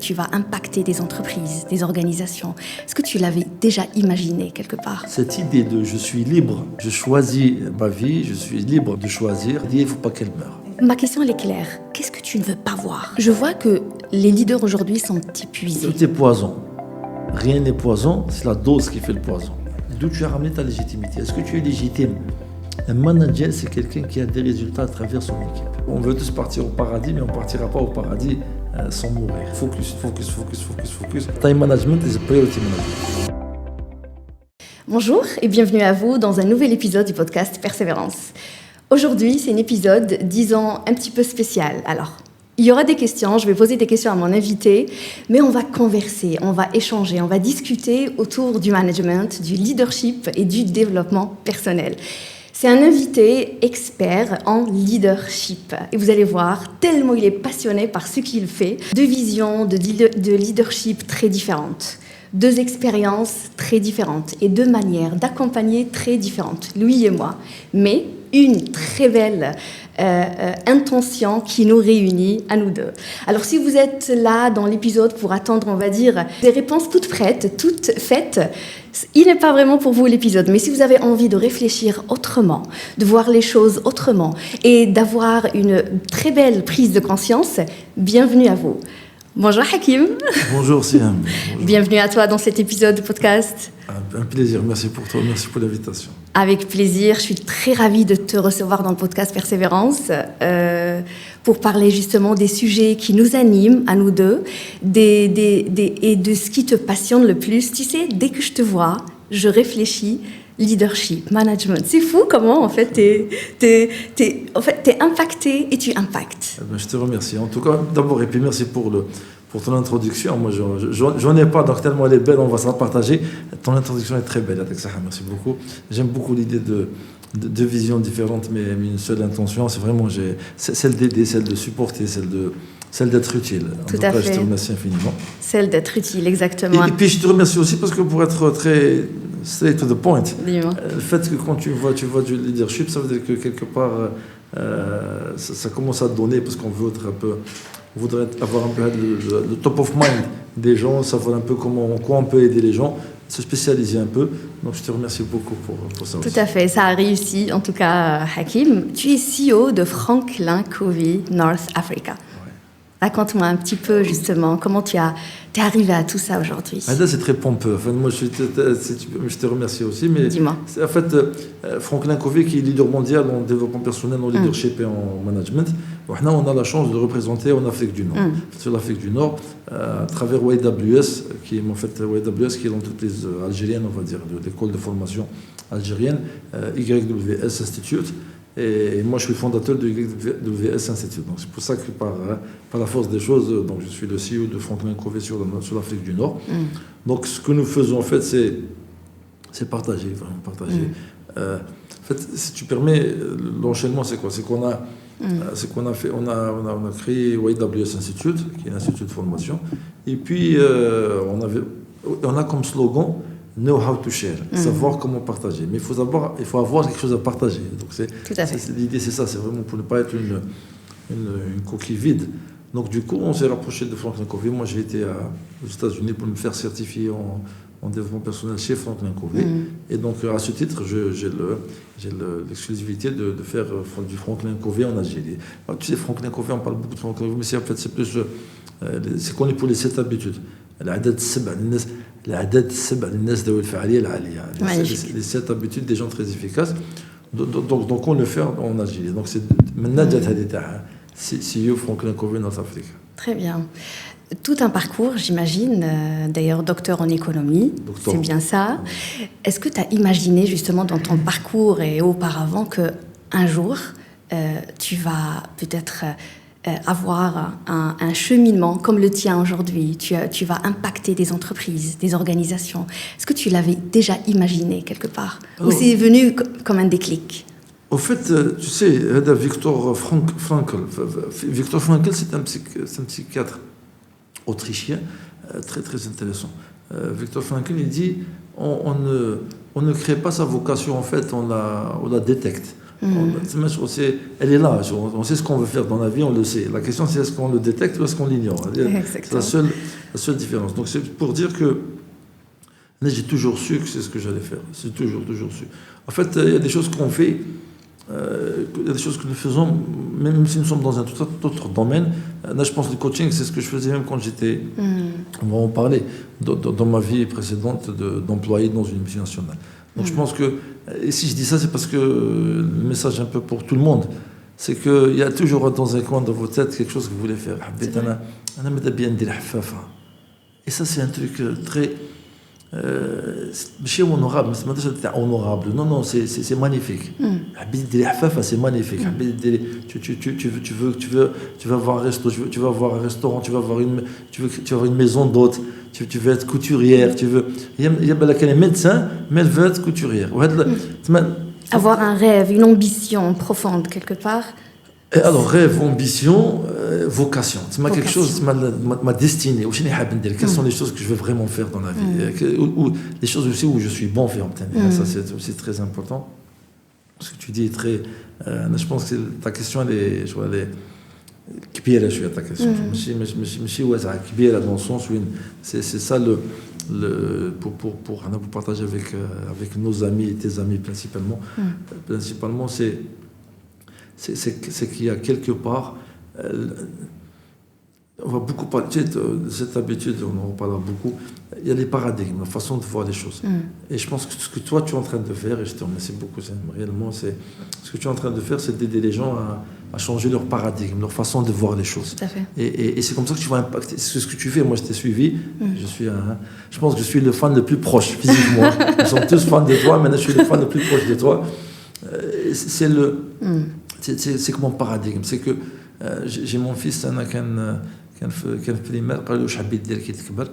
Tu vas impacter des entreprises, des organisations. Est-ce que tu l'avais déjà imaginé quelque part? Cette idée de je suis libre, je choisis ma vie, je suis libre de choisir, il ne faut pas qu'elle meure. Ma question elle est claire. Qu'est-ce que tu ne veux pas voir? Je vois que les leaders aujourd'hui sont épuisés. Tout est poison. Rien n'est poison, c'est la dose qui fait le poison. D'où tu as ramené ta légitimité? Est-ce que tu es légitime? Un manager, c'est quelqu'un qui a des résultats à travers son équipe. On veut tous partir au paradis, mais on ne partira pas au paradis sans mourir. Focus, focus, focus, focus, focus. Time management is priority management. Bonjour et bienvenue à vous dans un nouvel épisode du podcast Persévérance. Aujourd'hui, c'est un épisode, disons, un petit peu spécial. Alors, il y aura des questions, je vais poser des questions à mon invité, mais on va converser, on va échanger, on va discuter autour du management, du leadership et du développement personnel. C'est un invité expert en leadership. Et vous allez voir, tellement il est passionné par ce qu'il fait, deux visions de leadership très différentes, deux expériences très différentes et deux manières d'accompagner très différentes, lui et moi. Mais une très belle intention qui nous réunit à nous deux. Alors si vous êtes là dans l'épisode pour attendre, on va dire, des réponses toutes prêtes, toutes faites, il n'est pas vraiment pour vous l'épisode, mais si vous avez envie de réfléchir autrement, de voir les choses autrement et d'avoir une très belle prise de conscience, bienvenue à vous. Bonjour Hakim. Bonjour Siam. Bienvenue à toi dans cet épisode de podcast. Un plaisir, merci pour toi, merci pour l'invitation. Avec plaisir, je suis très ravie de te recevoir dans le podcast Persévérance pour parler justement des sujets qui nous animent à nous deux et de ce qui te passionne le plus. Tu sais, dès que je te vois, je réfléchis leadership, management. C'est fou comment en fait t'es impacté et tu impactes. Je te remercie. En tout cas, d'abord, et puis merci pour ton introduction. Moi, j'en ai pas, donc tellement elle est belle, on va se la partager. Ton introduction est très belle, merci beaucoup. J'aime beaucoup l'idée de deux visions différentes, mais une seule intention. C'est vraiment celle d'aider, celle de supporter, celle d'être utile. Tout à fait. Je te remercie infiniment. Celle d'être utile, exactement. Et puis je te remercie aussi parce que pour être très straight to the point, Dis-moi. le fait que quand tu vois du leadership, ça veut dire que quelque part, ça commence à te donner parce qu'on veut être un peu... On voudrait avoir un peu le top of mind des gens, savoir un peu quoi on peut aider les gens, se spécialiser un peu. Donc je te remercie beaucoup pour ça aussi. Tout à fait, ça a réussi. En tout cas, Hakim, tu es CEO de Franklin Covey North Africa. Ouais. Raconte-moi un petit peu justement comment t'es arrivé à tout ça aujourd'hui. Là, c'est très pompeux. Enfin, moi, je te remercie aussi. Mais dis-moi. En fait, Franklin Covey, qui est leader mondial en développement personnel, en leadership et en management, on a la chance de le représenter en Afrique du Nord. Sur l'Afrique du Nord, à travers YWS, qui est l'entreprise algérienne, on va dire, de l'école de formation algérienne, YWS Institute. Et moi, je suis le fondateur de YWS Institute. Donc, c'est pour ça que par la force des choses, donc, je suis le CEO de Franklin Covey sur l'Afrique du Nord. Donc, ce que nous faisons, en fait, c'est partager, vraiment partager. En fait, si tu permets, l'enchaînement, c'est quoi? C'est qu'on a créé YWS Institute, qui est un institut de formation. Et puis, on a comme slogan Know how to share, savoir comment partager. Mais il faut avoir quelque chose à partager. Donc l'idée, c'est ça, c'est vraiment pour ne pas être une coquille vide. Donc du coup, on s'est rapproché de Franklin Covey. Moi, j'ai été aux États-Unis pour me faire certifier en développement personnel chez Franklin Covey. Et donc, à ce titre, j'ai l'exclusivité de faire du Franklin Covey en Algérie. Alors, tu sais, Franklin Covey, on parle beaucoup de Franklin Covey, mais c'est plus... c'est connu pour les 7 habitudes. Les 7 habitudes des gens très efficaces. Donc on le fait en Algérie. Donc c'est CEO Franklin Covey North Africa. Très bien. Tout un parcours, j'imagine, d'ailleurs docteur en économie, c'est bien ça. Est-ce que tu as imaginé justement dans ton parcours et auparavant qu'un jour, tu vas peut-être... avoir un cheminement comme le tien aujourd'hui, tu vas impacter des entreprises, des organisations. Est-ce que tu l'avais déjà imaginé quelque part? Ou c'est venu comme un déclic? Au fait, tu sais, Viktor Frankl, c'est un psychiatre autrichien très très intéressant. Viktor Frankl, il dit on ne crée pas sa vocation, en fait, on la détecte. Elle est là, on sait ce qu'on veut faire dans la vie, on le sait. La question c'est est-ce qu'on le détecte ou est-ce qu'on l'ignore. C'est la seule différence. Donc c'est pour dire que j'ai toujours su que c'est ce que j'allais faire. C'est toujours su. En fait, il y a des choses qu'on fait, il y a des choses que nous faisons, même si nous sommes dans un tout autre domaine. Là, je pense que le coaching, c'est ce que je faisais même quand j'étais, on va en parler, dans ma vie précédente d'employé dans une multinationale. Donc je pense que, et si je dis ça, c'est parce que le message un peu pour tout le monde, c'est qu'il y a toujours dans un coin de votre tête quelque chose que vous voulez faire. Et ça, c'est un truc très... ماشي honorable, mais c'est pas honorable. Non, c'est magnifique. C'est magnifique. Tu vas avoir un resto, tu vas avoir un restaurant, tu vas avoir une maison d'hôte, tu veux être couturière, il y a qu'elle est médecin, mais elle veut être couturière. Avoir un rêve, une ambition profonde quelque part. Alors, rêve, ambition, vocation. C'est quelque chose, ma destinée. Quelles sont les choses que je veux vraiment faire dans la vie? Ou les choses aussi où je suis bon faire. Ça, c'est aussi très important. Ce que tu dis est très... je pense que ta question, elle est... كبيرة شوية ta question. ماشي واسعة كبيرة dans le sens où c'est ça pour partager avec nos amis et tes amis principalement. Principalement, c'est qu'il y a quelque part, on va beaucoup parler de cette habitude, on en parlera beaucoup, il y a les paradigmes, la façon de voir les choses. Et je pense que ce que toi tu es en train de faire, et je te remercie beaucoup, réellement, ce que tu es en train de faire, c'est d'aider les gens à changer leur paradigme, leur façon de voir les choses. Tout à fait. Et c'est comme ça que tu vas impacter. C'est ce que tu fais. Moi, je t'ai suivi. Je pense que je suis le fan le plus proche physiquement. Nous sommes tous fans de toi, maintenant je suis le fan le plus proche de toi. C'est mon paradigme. C'est que j'ai mon fils, كان في بريمير قال له واش حبيت دير كي تكبر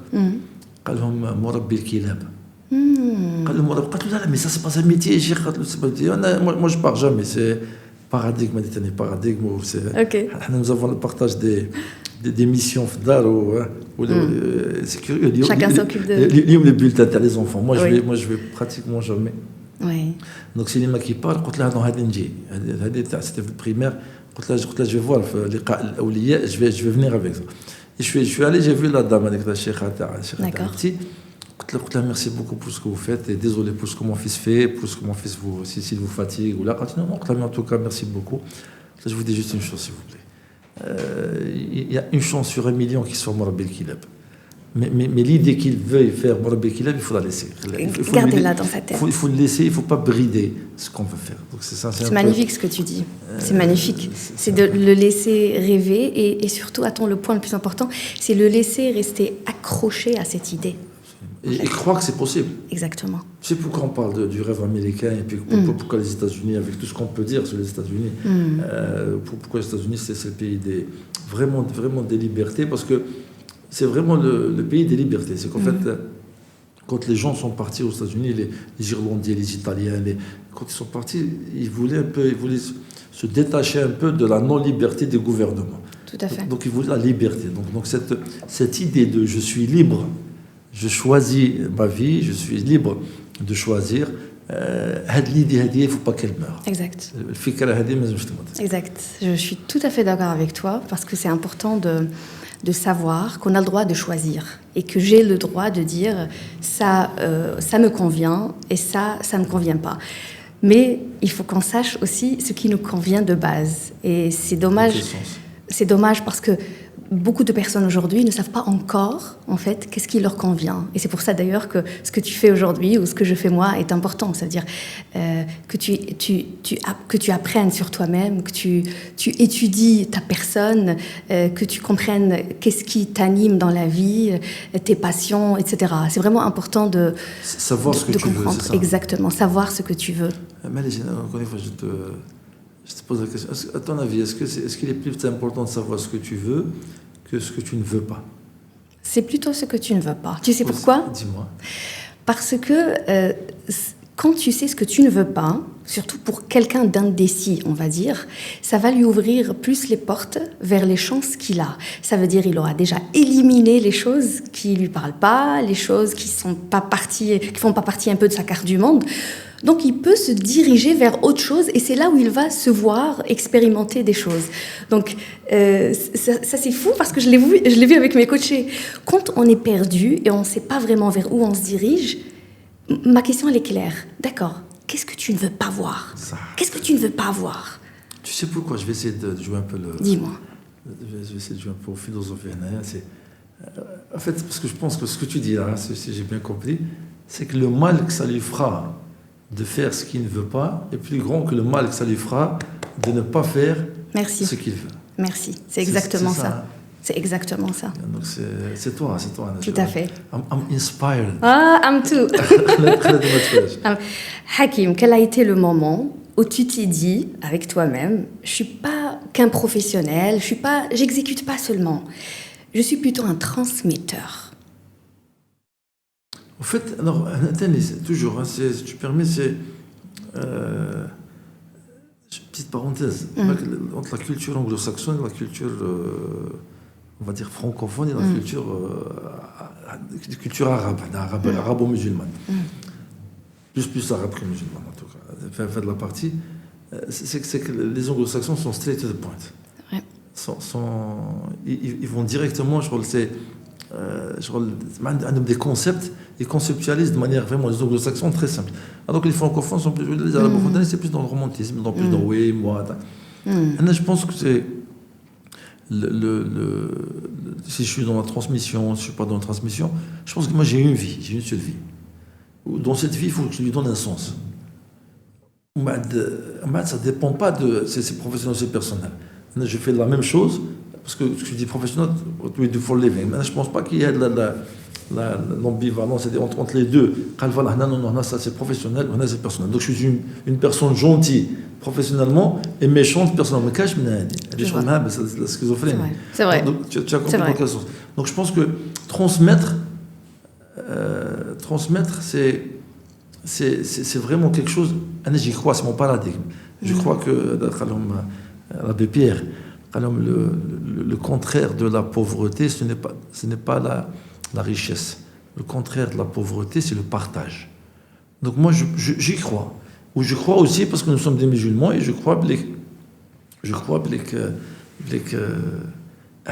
قال لهم مربي الكلاب قال له مربي قلت له لا مي سا سي با سا ميتي يا شيخ قالت له سي با ميتي انا مو جو بار جامي سي paradigme هذه ثاني paradigme حنا nous avons le partage des missions في الدار c'est curieux chacun s'occupe de اليوم les bulletins les enfants moi je vais pratiquement jamais oui donc c'est Lima qui parle قلت لها هذه نجي هذه تاع c'était في البريمير قلت لها je vais voir في لقاء الاولياء je vais venir avec ça et je suis allé j'ai vu la dame avec la cheikha تاع بنتي قلت لها merci beaucoup pour ce que vous faites et désolé pour ce que mon fils fait pour ce que mon fils vous s'il vous fatigue ou là قالت non قلت لها en tout cas merci beaucoup je vous dis juste une chose s'il vous plaît il y a une chance sur 1 million qu'il soit مربي الكلاب mais l'idée qu'il veuille faire مربي الكلاب il faut la laisser gardez-la dans sa tête il faut le laisser il faut pas brider ce qu'on veut faire donc c'est magnifique ce que tu dis c'est magnifique c'est de le laisser rêver et surtout attends le point le plus important c'est le laisser rester accroché à cette idée et croire que c'est possible. Exactement. Tu sais pourquoi on parle du rêve américain et puis pourquoi les États-Unis, avec tout ce qu'on peut dire sur les États-Unis, pourquoi les États-Unis c'est le pays vraiment des libertés, parce que c'est vraiment le pays des libertés. C'est qu'en fait, quand les gens sont partis aux États-Unis, les Irlandais, les Italiens, quand ils sont partis, ils voulaient se détacher un peu de la non-liberté des gouvernements. Tout à fait. Donc ils voulaient la liberté. Donc cette idée de je suis libre. Je choisis ma vie, je suis libre de choisir. l'idée, il ne faut pas qu'elle meure. Exact. Exact. Je suis tout à fait d'accord avec toi parce que c'est important de savoir qu'on a le droit de choisir et que j'ai le droit de dire ça me convient et ça me convient pas. Mais il faut qu'on sache aussi ce qui nous convient de base. Et c'est dommage. C'est dommage parce que beaucoup de personnes aujourd'hui ne savent pas encore, en fait, qu'est-ce qui leur convient. Et c'est pour ça, d'ailleurs, que ce que tu fais aujourd'hui ou ce que je fais moi est important. C'est-à-dire que tu apprennes sur toi-même, que tu étudies ta personne, que tu comprennes qu'est-ce qui t'anime dans la vie, tes passions, etc. C'est vraiment important de savoir ce que tu comprendre. Veux, c'est ça. Exactement, savoir ce que tu veux. Encore une fois, je te pose la question. À ton avis, est-ce qu'il est plus important de savoir ce que tu veux que ce que tu ne veux pas? C'est plutôt ce que tu ne veux pas. Tu sais pourquoi? Dis-moi. Parce que quand tu sais ce que tu ne veux pas, surtout pour quelqu'un d'indécis, on va dire, ça va lui ouvrir plus les portes vers les chances qu'il a. Ça veut dire qu'il aura déjà éliminé les choses qui ne lui parlent pas, les choses qui font pas partie un peu de sa carte du monde. Donc, il peut se diriger vers autre chose et c'est là où il va se voir expérimenter des choses. Donc, ça c'est fou parce que je l'ai vu avec mes coachés. Quand on est perdu et on ne sait pas vraiment vers où on se dirige, ma question, elle est claire. D'accord, qu'est-ce que tu ne veux pas voir? Qu'est-ce que tu ne veux pas voir? Tu sais pourquoi? Je vais essayer de jouer un peu le... Dis-moi. Je vais essayer de jouer un peu aux philosophies. En fait, parce que je pense que ce que tu dis là, si j'ai bien compris, c'est que le mal que ça lui fera de faire ce qu'il ne veut pas est plus grand que le mal que ça lui fera de ne pas faire ce qu'il veut. Merci, c'est exactement ça. C'est exactement ça. Donc c'est toi. Tout à fait. I'm inspired. Ah, I'm too. Hakim, quel a été le moment où tu t'es dit avec toi-même, je suis pas qu'un professionnel, j'exécute pas seulement, je suis plutôt un transmetteur. En fait, alors, toujours, si tu permets, c'est petite parenthèse, entre la culture anglo-saxonne et la culture, on va dire francophone et la culture arabe, arabo-musulmane. Plus arabe que musulmane, en tout cas. Fait de la partie, c'est que les anglo-saxons sont straight to the point. Ouais. Ils vont directement, je crois, des concepts, ils conceptualisent de manière vraiment, les anglo-saxons, très simple. Alors que les francophones sont plus, les arabophones, c'est plus dans le romantisme, plus dans oui, moi. Je pense que c'est si je suis dans la transmission, si je ne suis pas dans la transmission, je pense que moi j'ai une vie, j'ai une seule vie. Dans cette vie, il faut que je lui donne un sens. Ça ne dépend pas de c'est professionnel, c'est personnel. Je fais la même chose, parce que ce que je dis professionnel, we do for living. Mais je ne pense pas qu'il y ait l'ambivalence entre les deux. Non, ça c'est professionnel, ça c'est personnel. Donc je suis une personne gentille professionnellement et méchante personnellement. Mais c'est la schizophrénie. C'est vrai. Donc tu as compris dans quel sens. Donc je pense que transmettre, c'est vraiment quelque chose. J'y crois, c'est mon paradigme. Je crois que l'abbé Pierre, le contraire de la pauvreté, ce n'est pas la richesse. Le contraire de la pauvreté, c'est le partage. Donc moi, j'y crois. Ou je crois aussi, parce que nous sommes des musulmans, et je crois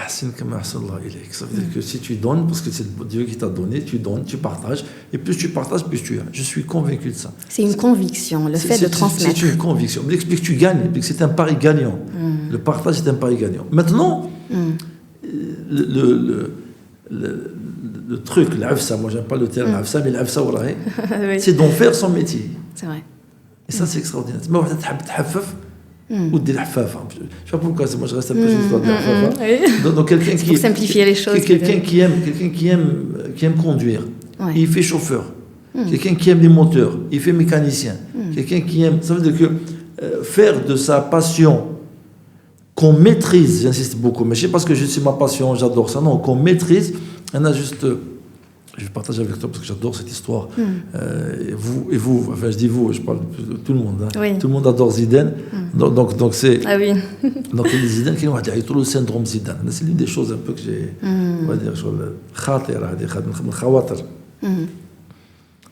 ça veut dire que si tu donnes, parce que c'est Dieu qui t'a donné, tu donnes, tu partages, et plus tu partages, plus tu as. Je suis convaincu de ça. C'est une conviction, le fait de transmettre. C'est une conviction. Mais que tu gagnes, c'est un pari gagnant. Le partage, c'est un pari gagnant. Maintenant, le truc, l'afsa, moi j'aime pas le terme l'afsa, mais l'afsa, c'est d'en faire son métier. C'est vrai. Et ça, c'est extraordinaire. Mais ou des l'afaf. Je ne sais pas pourquoi, moi je reste un peu sur l'histoire de l'afaf. Donc quelqu'un pour simplifier les choses. Quelqu'un qui aime conduire, il fait chauffeur. Quelqu'un qui aime les moteurs, il fait mécanicien. Quelqu'un qui aime, ça veut dire que faire de sa passion qu'on maîtrise, j'insiste beaucoup, mais je sais pas parce que c'est ma passion, j'adore ça, non, qu'on maîtrise, on a juste. Je vais partager avec toi parce que j'adore cette histoire. Et vous, enfin je dis vous, je parle de tout le monde. Hein. Oui. Tout le monde adore Zidane. Donc c'est. Ah oui. Donc Zidane, qui va dire, il y a tout le syndrome Zidane. C'est l'une des choses un peu que j'ai. On va dire,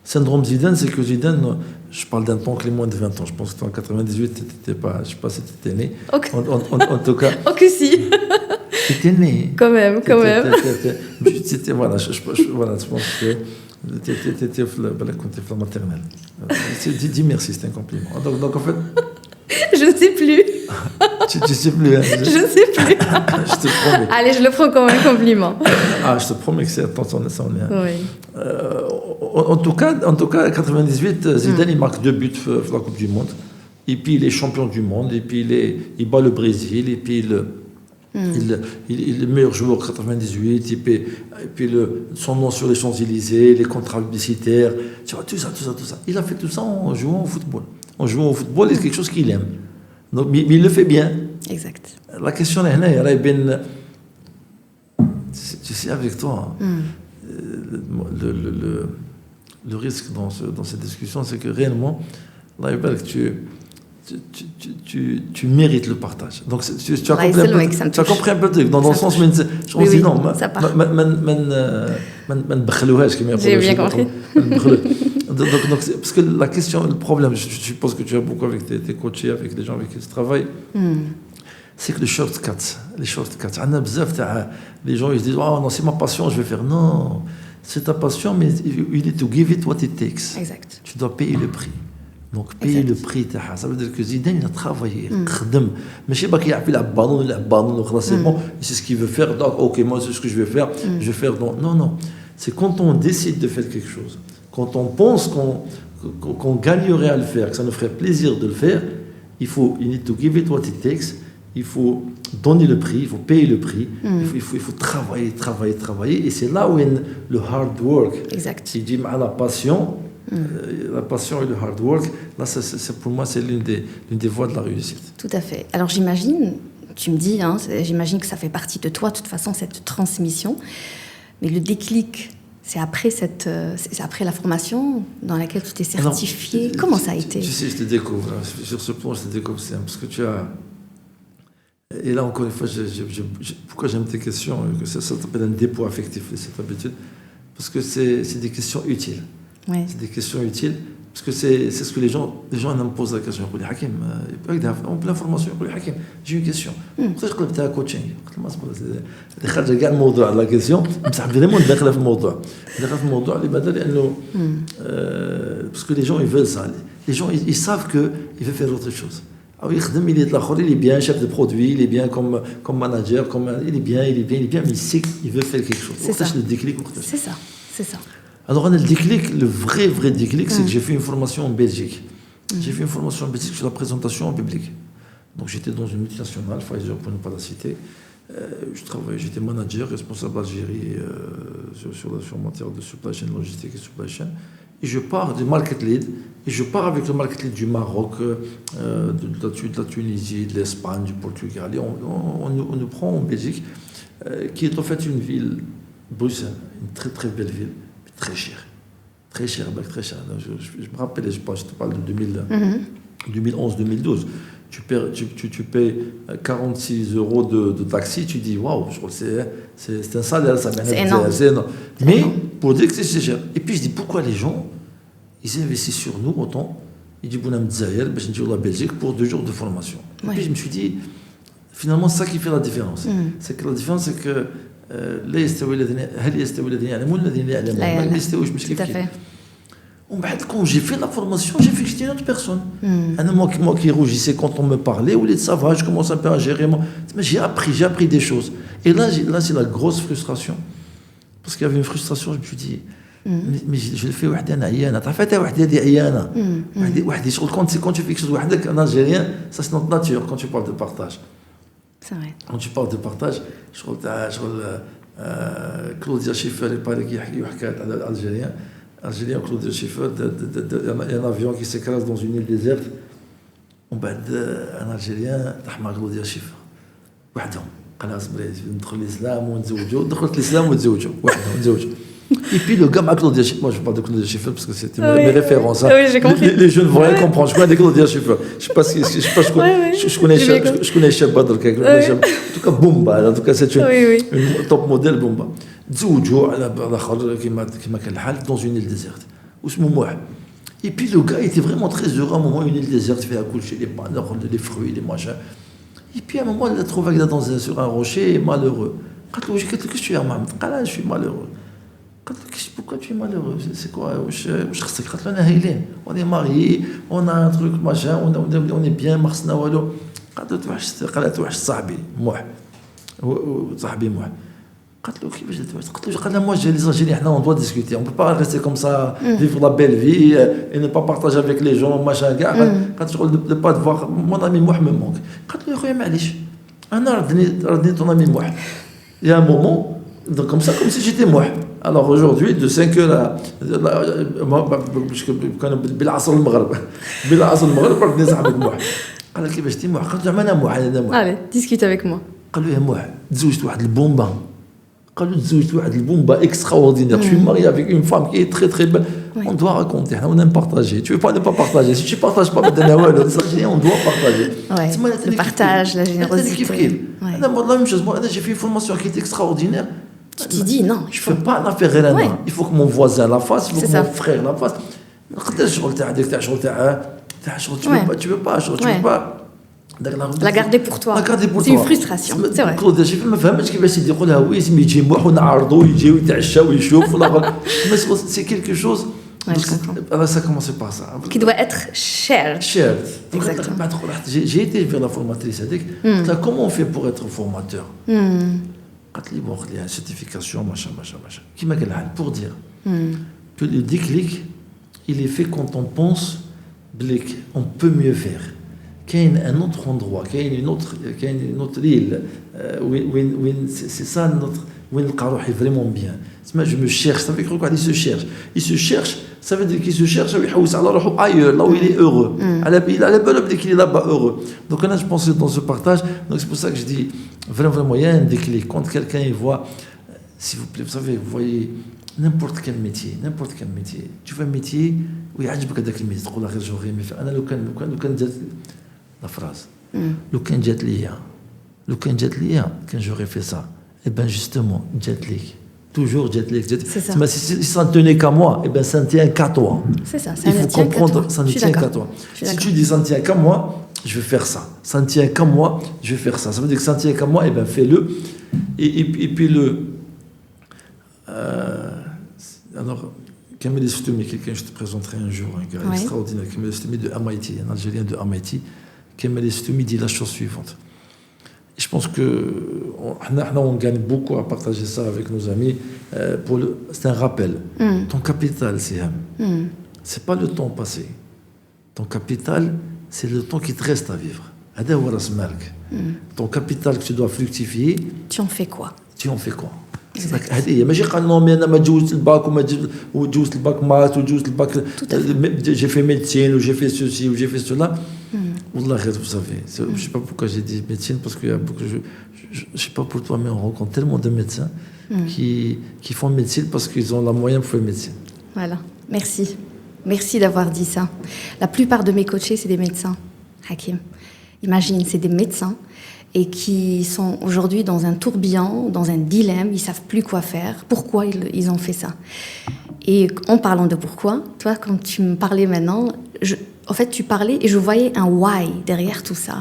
syndrome Zidane, c'est que Zidane, je parle d'un temps que les moins de 20 ans. Je pense que en 98, t'étais pas, je ne sais pas si tu étais né. Okay. En tout cas. Oh que si. Tu étais né. Quand même. Voilà, je pense que tu étais la maternelle. Dis merci, c'est un compliment. Donc en fait. Je ne sais plus. Tu ne sais plus. Hein, je ne sais plus. Je te promets. Allez, je le prends comme un compliment. Je te promets que c'est attention à ça. Oui. En tout cas, 98, Zidane, il marque 2 buts pour la Coupe du Monde. Et puis il est champion du monde. Et puis il bat le Brésil. Et puis il est le meilleur joueur 98. Et puis son nom sur les Champs-Élysées, les contrats publicitaires. Tu vois, tout ça. Il a fait tout ça en jouant au football. En jouant au football, c'est quelque chose qu'il aime. Donc, mais il le fait bien. Exact. La question est là, tu sais, avec toi, le risque dans cette discussion, c'est que réellement, là, tu mérites le partage. Donc, tu as compris un peu le truc. Dans le sens où on dit non, ça part. j'ai bien compris. Parce que la question, le problème, je suppose que tu as beaucoup avec tes coachés, avec les gens avec qui tu travailles, c'est que les shortcuts, les gens ils se disent oh non, c'est ma passion, je vais faire. Non, c'est ta passion, mais you need to give it what it takes. Exact. Tu dois payer le prix. Donc payer le prix, ça veut dire que Zidane il a travaillé, خدم. ماشي باقي يلعب بالون وخلاص c'est bon, c'est ce qu'il veut faire. Donc ok, moi c'est ce que je vais faire, je vais faire. Non. C'est quand on décide de faire quelque chose, quand on pense qu'on gagnerait à le faire, que ça nous ferait plaisir de le faire, you need to give it what it takes. Il faut donner le prix, il faut payer le prix, il faut travailler. Et c'est là où le hard work, qui dit la passion, et le hard work, là, pour moi, c'est l'une des voies de la réussite. Tout à fait. Alors j'imagine, tu me dis, j'imagine que ça fait partie de toi, de toute façon, cette transmission. Mais le déclic, c'est après la formation dans laquelle tu t'es certifié. Comment ça a été? Tu sais, je te découvre. Sur ce plan, je te découvre. C'est parce que tu as... Et là, encore une fois, pourquoi j'aime tes questions, que ça s'appelle un dépôt affectif, cette habitude, parce que c'est des questions utiles. Ouais. C'est des questions utiles, parce que c'est ce que les gens me posent la question. Ils disent, Hakim, en pleine formation, Hakim, j'ai une question. Pourquoi je قلبتها coaching? دخلت كاع الموضوع على la question, بصح vraiment داخله في الموضوع. داخله في الموضوع لماذا؟ لأنه parce que les gens ils veulent ça. Les gens ils savent que ils veulent faire autre chose. Alors il est bien chef de produit, il est bien comme manager, il est bien, mais il sait qu'il veut faire quelque chose. C'est ça. Le déclic. C'est ça. Alors le déclic, le vrai déclic, c'est que j'ai fait une formation en Belgique. J'ai fait une formation en Belgique sur la présentation en public. Donc j'étais dans une multinationale, Pfizer pour ne pas la citer. J'étais manager, responsable Algérie sur matière de supply chain, logistique et supply chain. Et je pars du market lead, et je pars avec le market lead du Maroc, de la Tunisie, de l'Espagne, du Portugal. Et on nous prend en Belgique, qui est en fait une ville, Bruxelles, une très très belle ville, mais très chère. Très cher. Je me rappelle, je te parle de 2011-2012. Tu payes 46 euros de taxi, tu dis waouh, je crois que c'est un salaire, ça. C'est énorme. Mais pour dire que c'est cher. Et puis je dis pourquoi les gens ils investissent sur nous autant. Ils disent Bouna Mdzaïel, je suis la Belgique pour 2 jours de formation. Et puis je me suis dit finalement c'est ça qui fait la différence. C'est que la différence c'est que لا يستوي الذين يعلمون الذين لا يعلمون ما يستويش مش كيف كيف. ومن بعد quand j'ai fait la formation, j'ai vu que j'étais une autre personne. Moi qui rougissais quand on me parlait, ou les ça va, je commence un peu à gérer. Mais j'ai appris des choses. Et là c'est la grosse frustration. Parce qu'il y avait une frustration, je me suis dit mais je le fais وحدي انا عيانه طفيتها وحدي هذه عيانه وحدي شغل quand tu fais quelque chose وحدك en algérien, ça c'est notre nature quand tu parles de partage. C'est vrai. Quand tu parles de partage, شغل كلوديا شيفر يبارك يحكي على Algérien, Claude Schiffer, il y a un avion qui s'écrase dans une île déserte. Un Algérien, Claude Schiffer. وحدهم. قال اصبري ندخل الإسلام ونتزوجوا. دخلت الإسلام وتزوجوا. وحدهم نتزوجوا. Et puis le gars m'a Claude Schiffer. Moi je parle de Claude Schiffer parce que c'était mes références. Oui, j'ai compris. Les jeunes vont rien comprendre. Je connais Claude Schiffer. Je sais pas je connais Cheb Badr. En tout cas Bumba. En tout cas c'est une top modèle Bumba. تزوجوا على الاخر كما كان الحال dans une île déserte واسمه موح. Et puis le gars était vraiment très heureux à un moment, une île déserte, fait accoucher les bananes, les fruits, les machins. Et puis à un moment il a trouvé sur un rocher malheureux. قالت له qu'est-ce que tu es Mohamed? قال je suis malheureux. قالت له pourquoi tu es malheureux? C'est quoi واش خصك؟ قالت له انا هايلين on est mariés, on a un truc machin, on est bien ما خصنا والو. قالت له واحد صاحبي موح صاحبي موح. Moi, j'ai les Algériens, on doit discuter. On ne peut pas rester comme ça, vivre la belle vie et ne pas partager avec les gens, machin, gars. Quand je ne pas te voir, mon ami Mouh me manque. Quand le Khoya Malish, un ardni ton ami Mouh. Il y a un moment, comme ça, comme si j'étais Mouh. Alors aujourd'hui, de 5 heures à. بالعصر المغرب ردني صاحبك موح. قال لي كيفاش تي موح؟ قلت له انا موح انا موح. Allez, discute avec moi. قال له يا موح تزوجت واحد البومبا. قال له تزوجت واحد البومبا extraordinaire. Je suis marié avec une femme qui est très très belle. On doit raconter, on aime partager. Tu veux pas ne pas partager. Si tu partages pas on doit partager. Ouais, le partage, la générosité. Ouais. La même chose, moi j'ai fait une formation qui est extraordinaire. Tu t'es dit non, je ne fais pas l'affaire rien. Il faut que mon voisin la fasse, il faut que mon frère la fasse. نقدر الشغل تاع هذيك تاع شغل تاع شغل tu peux pas شغل tu peux pas la garder pour toi. C'est une frustration, c'est vrai. كلوديا شوف ما فهمتش كيفاش يقول لها وي سمي يجي بوحو نعرضو يجي ويتعشى ويشوف ولا سي كيلكو شوز ça commence par ça qui doit être shared. Exactement. J'ai été vers la formatrice هذيك قلت لها comment on fait pour être formateur قالت لي bon il y a une certification machin كيما قال لها pour dire que le déclic il est fait quand on pense on peut mieux faire. كاين un autre endroit كاين une autre île وين c'est ça notre وين نلقى روحي vraiment bien. تسمى je me cherche ça fait croire qu'il se cherche ça veut dire qu'il se cherche ويحوس على روحه ailleurs là où il est heureux على بالك qu'il est là-bas heureux. Donc là je pense dans ce partage donc c'est pour ça que je dis vraiment il y a un déclic quand quelqu'un il voit s'il vous plaît vous savez vous voyez n'importe quel métier tu fais un métier ويعجبك هذاك الميتي تقول غير جو غيمي انا لو كان جات la phrase لو كان جات ليا كان j'aurais fait ça et ben justement جات ليك toujours جات ليك mais si ça ne tenait qu'à moi et ben ça ne tient qu'à toi c'est ça il faut comprendre ça ne tient qu'à toi si tu dis ça ne tient qu'à moi je vais faire ça ne tient qu'à moi je vais faire ça veut dire que ça ne tient qu'à moi et ben fais-le et puis le alors Kamel Estoumi, quelqu'un je te présenterai un jour, un gars extraordinaire, Kamel Estoumi de MIT, un Algérien de MIT. Kamel Estoumi dit la chose suivante. Et je pense que on gagne beaucoup à partager ça avec nos amis. C'est un rappel. Ton capital, c'est pas le temps passé. Ton capital, c'est le temps qui te reste à vivre. Ton capital que tu dois fructifier. Tu en fais quoi? هذه ماشي قانون انا ما تجوزت الباك وجوزت الباك مات وجوزت الباك j'ai fait médecine ou j'ai fait ceci ou j'ai fait cela والله غير vous savez je sais pas pourquoi j'ai dit médecine parce que je sais pas pour toi mais on rencontre tellement de médecins qui font médecine parce qu'ils ont la moyen pour faire médecine. Voilà, merci d'avoir dit ça. La plupart de mes coachés c'est des médecins, Hakim. Imagine, c'est des médecins et qui sont aujourd'hui dans un tourbillon, dans un dilemme, ils ne savent plus quoi faire, pourquoi ils ont fait ça. Et en parlant de pourquoi, toi, quand tu me parlais maintenant, en fait, tu parlais et je voyais un why derrière tout ça.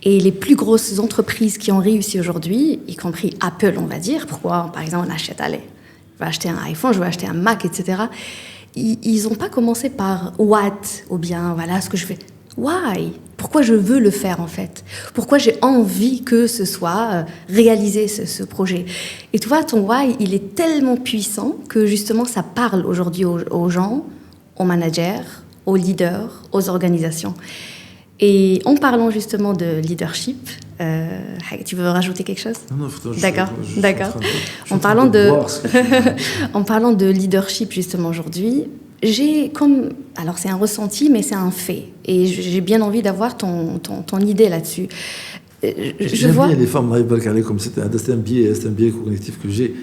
Et les plus grosses entreprises qui ont réussi aujourd'hui, y compris Apple, on va dire, pourquoi, par exemple, on achète, allez, je vais acheter un iPhone, je vais acheter un Mac, etc. Ils n'ont pas commencé par what, ou bien, voilà ce que je fais. Why? Pourquoi je veux le faire en fait? Pourquoi j'ai envie que ce soit réalisé ce projet? Et tu vois, ton why, il est tellement puissant que justement ça parle aujourd'hui aux gens, aux managers, aux leaders, aux organisations. Et en parlant justement de leadership, tu veux rajouter quelque chose? Non, D'accord. En parlant de leadership justement aujourd'hui, alors c'est un ressenti, mais c'est un fait. Et j'ai bien envie d'avoir ton idée là-dessus. J'aime bien les femmes, comme c'est un biais cognitif que j'ai.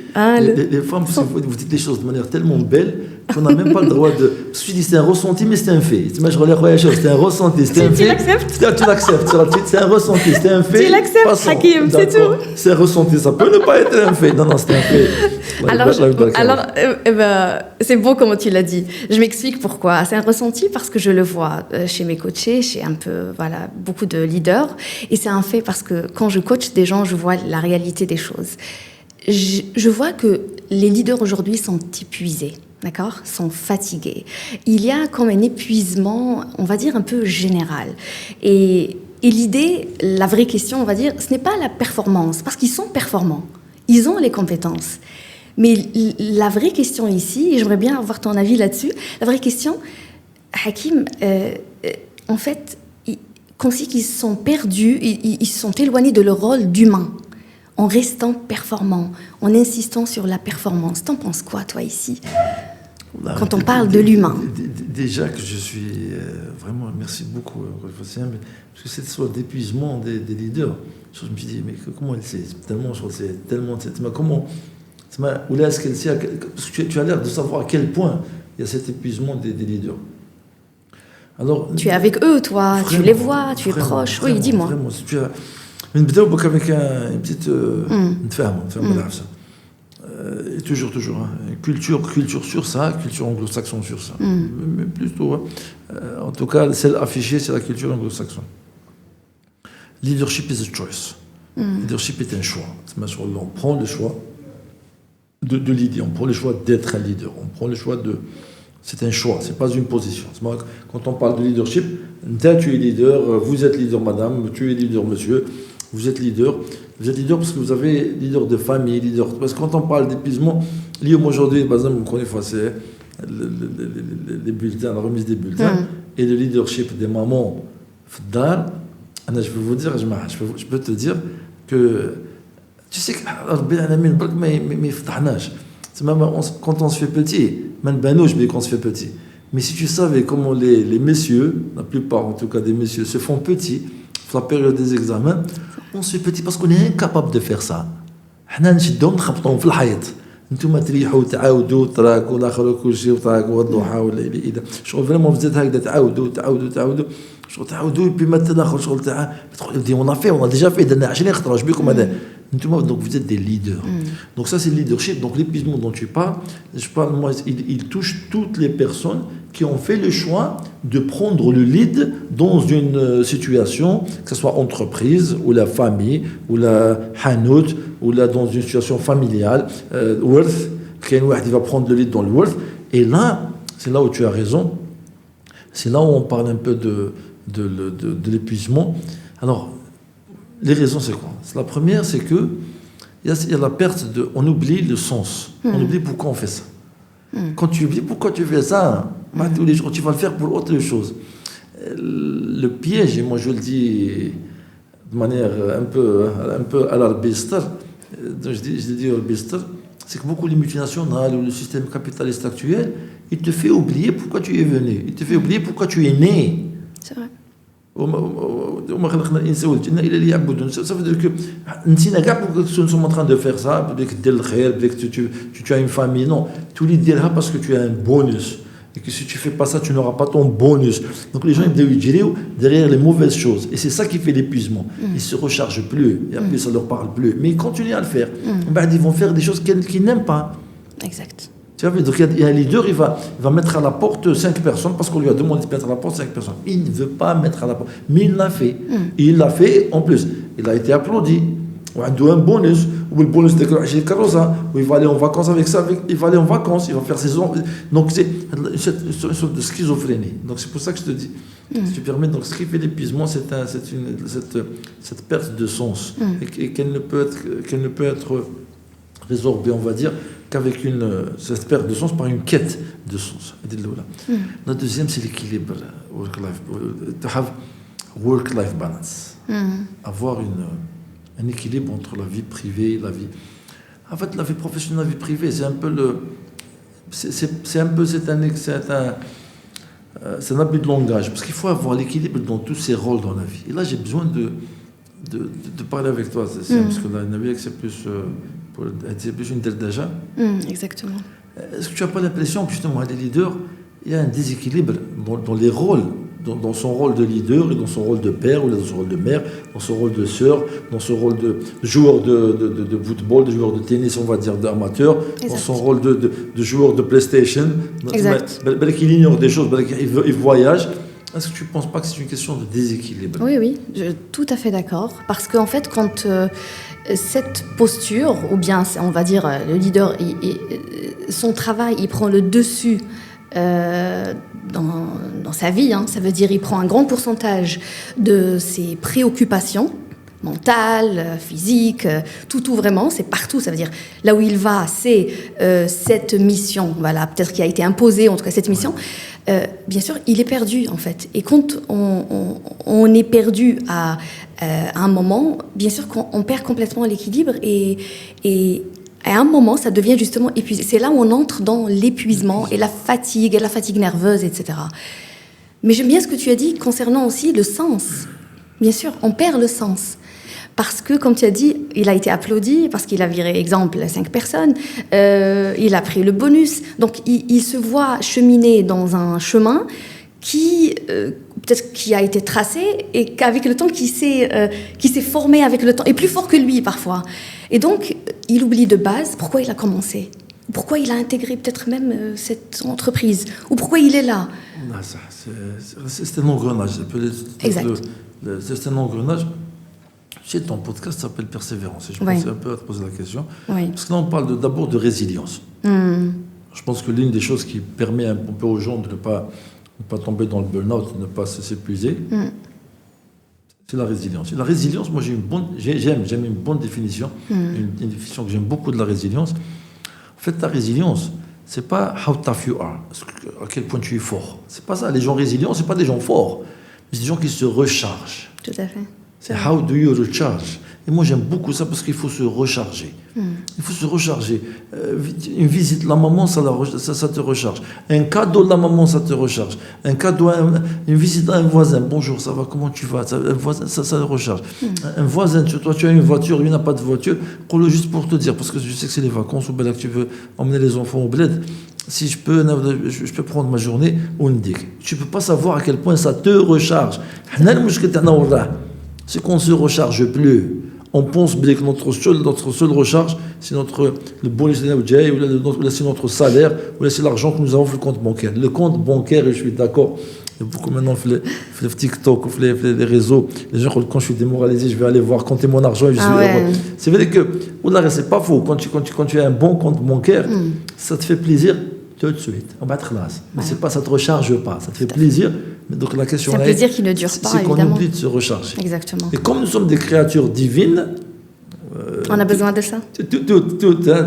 Les femmes, vous dites les choses de manière tellement belle qu'on n'a même pas le droit de... Je me dis, c'est un ressenti, mais c'est un fait. Je relève la chose, c'est un ressenti, c'est un fait. Tu l'acceptes? Tu l'acceptes, c'est un ressenti, c'est un fait. Tu l'acceptes, Hakim, c'est tout. C'est un ressenti, ça peut ne pas être un fait. Non, c'est un fait. Alors c'est beau comment tu l'as dit. Je m'explique pourquoi. C'est un ressenti parce que je le vois chez mes coachés, chez beaucoup de leaders. Et c'est un fait parce que quand je coach des gens, je vois la réalité des choses. Je vois que les leaders aujourd'hui sont épuisés, d'accord, sont fatigués. Il y a comme un épuisement, on va dire, un peu général. Et l'idée, la vraie question, on va dire, ce n'est pas la performance, parce qu'ils sont performants. Ils ont les compétences. Mais la vraie question ici, et j'aimerais bien avoir ton avis là-dessus, la vraie question, Hakim, en fait, comme si ils sont perdus, ils sont éloignés de leur rôle d'humain, en restant performants, en insistant sur la performance. T'en penses quoi, toi, ici, quand on parle de l'humain? Déjà que je suis vraiment, merci beaucoup, parce que cette sorte d'épuisement des leaders, je me suis dit, mais comment elle sait? Comment... Ou là, est-ce qu'elle sait, parce que tu as l'air de savoir à quel point il y a cet épuisement des leaders. Alors, tu es avec eux, toi, vraiment, tu les vois, tu es proche. Oui, dis-moi. Vraiment, si tu as... Mais avec une petite... toujours. Hein. Culture sur ça, culture anglo-saxonne sur ça. Mais plutôt, en tout cas, celle affichée, c'est la culture anglo-saxonne. Leadership is a choice. Leadership est un choix. On prend le choix de leader, on prend le choix d'être un leader, on prend le choix de... C'est un choix, c'est pas une position. Quand on parle de leadership, tu es leader, vous êtes leader madame, tu es leader monsieur, vous êtes leader parce que vous avez leader de famille, leader... Parce que quand on parle d'épuisement, l'IOM aujourd'hui, par exemple, vous connaissez, c'est les bulletins, la remise des bulletins, et le leadership des mamans, Fdar, je peux vous dire, je peux te dire que tu sais que quand on se fait petit, quand on se fait petit. Mais si tu savais comment les messieurs, la plupart en tout cas des messieurs, se font petits, sur la période des examens, on se fait petit parce qu'on est incapable de faire ça. حنا نشدهم نخبطوهم في الحيط. نتوما تريحوا تعاودوا تراكوا الاخر كل شيء وتراكوا الضحى ولا اذا شغل فريمون بزاف هكذا تعاودوا شغل تعاودوا بي مثلا الاخر شغل تاع on a déjà fait درنا 20 خطره واش بكم هذا donc vous êtes des leaders. Donc ça c'est le leadership. Donc l'épuisement dont tu parles, moi, il touche toutes les personnes qui ont fait le choix de prendre le lead dans une situation, que ce soit entreprise ou la famille ou la hanout ou là dans une situation familiale, worth, il va prendre le lead dans le worth. Et là, c'est là où tu as raison. C'est là où on parle un peu de l'épuisement. Alors, les raisons, c'est quoi? La première, c'est que il y a la perte de... On oublie le sens. On oublie pourquoi on fait ça. Quand tu oublies pourquoi tu fais ça, tous les jours, tu vas le faire pour autre chose. Le piège, et moi je le dis de manière un peu à l'arbistre, je dis à l'arbistre, c'est que beaucoup les multinationales ou le système capitaliste actuel, il te fait oublier pourquoi tu es venu. Il te fait oublier pourquoi tu es né. C'est vrai. Ça veut dire que nous sommes en train de faire ça, tu as une famille. Non, tu lui diras parce que tu as un bonus. Et que si tu ne fais pas ça, tu n'auras pas ton bonus. Donc les gens ils diront derrière les mauvaises choses. Et c'est ça qui fait l'épuisement. Ils ne se rechargent plus. Et après, ça ne leur parle plus. Mais ils continuent à le faire. Ils vont faire des choses qu'ils n'aiment pas. Exact. Tu vois, donc il y a un leader, il va mettre à la porte 5 personnes parce qu'on lui a demandé de mettre à la porte 5 personnes. Il ne veut pas mettre à la porte. Mais il l'a fait. Et il l'a fait en plus. Il a été applaudi. Il a un bonus. Ou le bonus de Carosa. Où il va aller en vacances avec ça. Il va aller en vacances. Il va faire ses... Donc c'est une sorte de schizophrénie. Donc c'est pour ça que je te dis. Si tu permets, donc ce qui fait l'épuisement, c'est cette perte de sens. Et qu'elle ne peut être résorbée, on va dire, qu'avec cette perte de sens par une quête de sens. La deuxième, c'est l'équilibre, work-life balance. Avoir un équilibre entre la vie privée et la vie... En fait, la vie professionnelle et la vie privée, c'est un peu c'est un abus de langage, parce qu'il faut avoir l'équilibre dans tous ses rôles dans la vie. Et là, j'ai besoin de parler avec toi, parce que la Nabi, c'est plus... c'est plus une déjà. Exactement. Est-ce que tu n'as pas l'impression que justement, les leaders, il y a un déséquilibre dans les rôles, dans son rôle de leader, et dans son rôle de père, ou dans son rôle de mère, dans son rôle de sœur, dans son rôle de joueur de football, de joueur de tennis, on va dire, d'amateur, dans son rôle de joueur de PlayStation. Exact. Il ignore des choses, il voyage. Est-ce que tu ne penses pas que c'est une question de déséquilibre? Oui, je suis tout à fait d'accord. Parce qu'en fait, quand cette posture, ou bien on va dire le leader, son travail, il prend le dessus dans sa vie, ça veut dire il prend un grand pourcentage de ses préoccupations mentales, physiques, tout vraiment, c'est partout. Ça veut dire là où il va, c'est cette mission, voilà, peut-être qui a été imposée, en tout cas cette mission. Bien sûr, il est perdu en fait. Et quand on est perdu à un moment, bien sûr qu'on perd complètement l'équilibre et à un moment, ça devient justement épuisé. C'est là où on entre dans l'épuisement et la fatigue nerveuse, etc. Mais j'aime bien ce que tu as dit concernant aussi le sens. Bien sûr, on perd le sens. Parce que, comme tu as dit, il a été applaudi, parce qu'il a viré, exemple, 5 personnes, il a pris le bonus. Donc, il se voit cheminer dans un chemin qui, peut-être, qui a été tracé et qu'avec le temps, qui s'est formé avec le temps, et plus fort que lui, parfois. Et donc, il oublie de base pourquoi il a commencé. pourquoi il a intégré peut-être même cette entreprise, ou pourquoi il est là. C'est un engrenage. Exact. C'est un engrenage. Ton podcast s'appelle Persévérance. Et je pensais un peu à te poser la question. Parce que là, on parle d'abord de résilience. Je pense que l'une des choses qui permet un peu aux gens de ne pas tomber dans le burn-out, de ne pas s'épuiser, c'est la résilience. Et la résilience, moi, j'aime une bonne définition, une définition que j'aime beaucoup de la résilience. En fait, la résilience, c'est pas how tough you are, à quel point tu es fort. C'est pas ça. Les gens résilients, c'est pas des gens forts, mais c'est des gens qui se rechargent. Tout à fait. C'est how do you recharge. Et moi, j'aime beaucoup ça parce qu'il faut se recharger. Il faut se recharger. Une visite de la maman, ça te recharge. Un cadeau de la maman, ça te recharge. Un cadeau, une visite à un voisin. Bonjour, ça va, comment tu vas? Un voisin, ça te recharge. Un voisin, toi, tu as une voiture, lui n'a pas de voiture. Prends-le juste pour te dire, parce que je sais que c'est les vacances, ou bien là que tu veux emmener les enfants au bled. Si je peux prendre ma journée, on dit. Tu ne peux pas savoir à quel point ça te recharge. C'est qu'on ne se recharge plus. On pense bien que notre seule recharge, c'est le bonus de ou c'est notre salaire, ou c'est l'argent que nous avons sur le compte bancaire. Le compte bancaire, et je suis d'accord, il y a beaucoup maintenant sur TikTok, ou les réseaux, les gens, quand je suis démoralisé, je vais aller voir compter mon argent et je suis heureux. C'est vrai que, c'est pas faux, quand tu as un bon compte bancaire, ça te fait plaisir tout de suite, on va être là. Mais c'est pas, ça te recharge pas, ça te fait plaisir. Mais donc la question c'est un plaisir qui ne dure pas, c'est qu'on oublie de se recharger. Exactement. Et comme nous sommes des créatures divines, on a besoin de ça.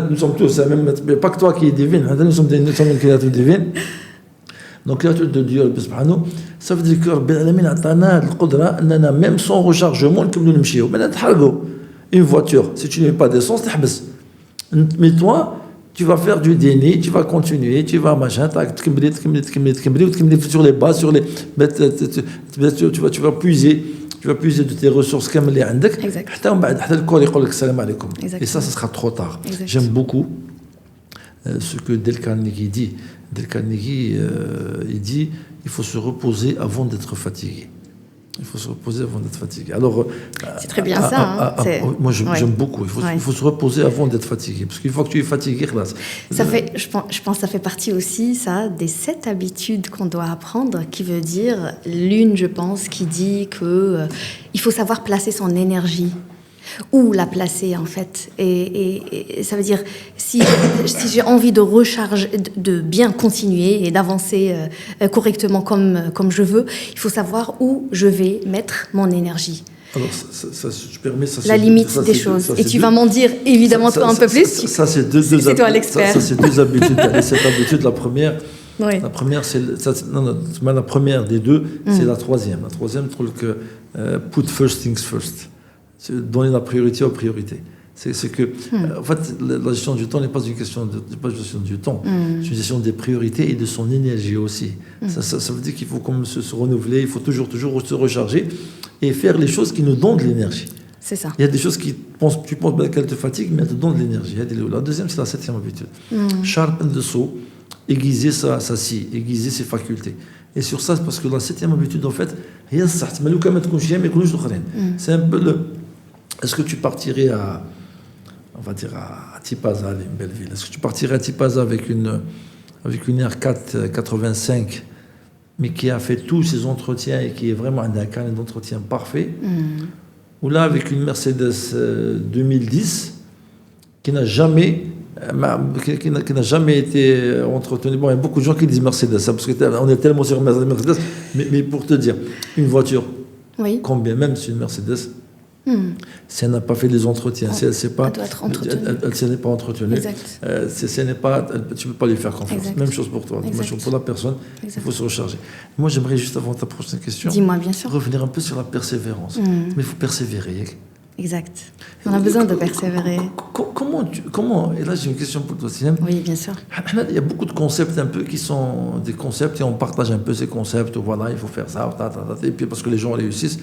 Nous sommes tous, même pas que toi qui es divine, nous sommes des créatures divines. Donc créatures de Dieu, ça veut dire que même sans rechargement, une voiture, si tu n'as pas d'essence, mais toi, tu vas faire du déni, tu vas continuer, tu vas machin, sur les bases, tu vas puiser de tes ressources comme les عندك. Et ça sera trop tard. J'aime beaucoup ce que Dale Carnegie dit. Dale Carnegie, il dit, il faut se reposer avant d'être fatigué. Il faut se reposer avant d'être fatigué. Alors, c'est très bien ça. Moi, j'aime beaucoup. Il faut se reposer avant d'être fatigué. Parce qu'une fois que tu es fatigué, je pense que ça fait partie aussi, ça, des 7 habitudes qu'on doit apprendre, qui veut dire, l'une, je pense, qui dit qu'il faut savoir placer son énergie. Où la placer, en fait. Et ça veut dire, si j'ai envie de recharger, de bien continuer et d'avancer correctement comme je veux, il faut savoir où je vais mettre mon énergie. Alors, je permets, la limite des choses. Et tu vas m'en dire, évidemment, toi un peu plus. C'est toi l'expert. Ça, c'est 2 habitudes. Cette habitude, la première, la première des 2, c'est la troisième. La troisième, je trouve que put first things first. Donner la priorité aux priorités. C'est que, en fait, la gestion du temps n'est pas une question pas une gestion du temps, c'est une gestion des priorités et de son énergie aussi. Ça veut dire qu'il faut comme se renouveler, il faut toujours se recharger et faire les choses qui nous donnent de l'énergie. C'est ça. Il y a des choses tu penses qu'elles te fatiguent, mais elles te donnent de l'énergie. La deuxième, c'est la 7e habitude. Sharpen the soul, aiguiser sa scie, aiguiser ses facultés. Et sur ça, c'est parce que la 7e habitude, en fait, c'est un peu est-ce que tu partirais on va dire à Tipaza, une belle ville. Est-ce que tu partirais à Tipaza avec une R4 85, mais qui a fait tous ses entretiens et qui est vraiment un carnet d'entretien parfait, ou là avec une Mercedes 2010 qui n'a jamais été entretenue. Bon, il y a beaucoup de gens qui disent Mercedes, parce qu'on est tellement sur Mercedes, mais pour te dire, une voiture, combien même c'est une Mercedes, si elle n'a pas fait les entretiens, si elle n'est pas entretenue, tu ne peux pas lui faire confiance. Même chose pour toi, pour la personne, il faut se recharger. Moi, j'aimerais juste, avant ta prochaine question, revenir un peu sur la persévérance. Mais il faut persévérer. Exact. On a besoin de persévérer. Comment et là, j'ai une question pour toi, Sinem. Oui, bien sûr. Il y a beaucoup de concepts un peu qui sont des concepts et on partage un peu ces concepts. Voilà, il faut faire ça, et puis parce que les gens réussissent.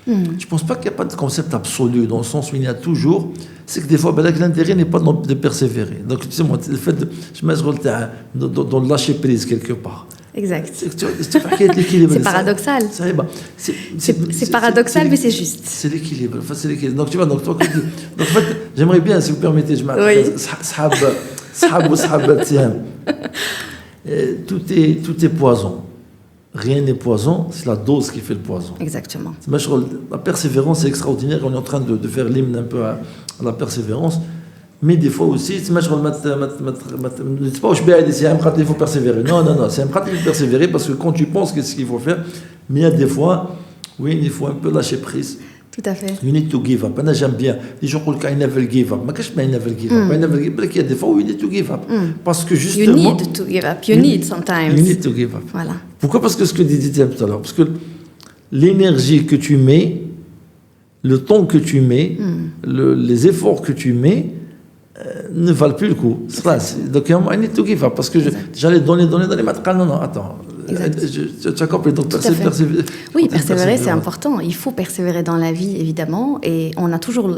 Je ne pense pas qu'il n'y a pas de concept absolu, dans le sens où il y a toujours, c'est que des fois, l'intérêt n'est pas de persévérer. Donc, tu sais, moi, le fait de je me dans le lâcher prise quelque part. Exact. C'est paradoxal. C'est paradoxal, mais c'est juste. C'est l'équilibre. Donc, tu vois, en fait, j'aimerais bien, si vous permettez, Tout est poison. Rien n'est poison, c'est la dose qui fait le poison. Exactement. La persévérance est extraordinaire. On est en train de faire l'hymne un peu à la persévérance. Mais des fois aussi, il faut persévérer. Non, c'est un pratique de persévérer parce que quand tu penses qu'est-ce qu'il faut faire, mais il y a des fois, oui, il faut un peu lâcher prise. Tout à fait. You need to give up. Moi, j'aime bien. Les gens disent I never give up. Mais I never give up. Il y a des fois où you need to give up. Parce que justement. You need to give up. You need sometimes. You need to give up. Voilà. Pourquoi? Parce que ce que tu disais tout à l'heure. Parce que l'énergie que tu mets, le temps que tu mets, les efforts que tu mets, ne valent plus le coup. Donc, I need to give up. Parce que j'allais donner, maintenant, non, attends. Tu as compris, donc persévérer. Oui, persévérer, c'est important. Il faut persévérer dans la vie, évidemment. Et on a toujours,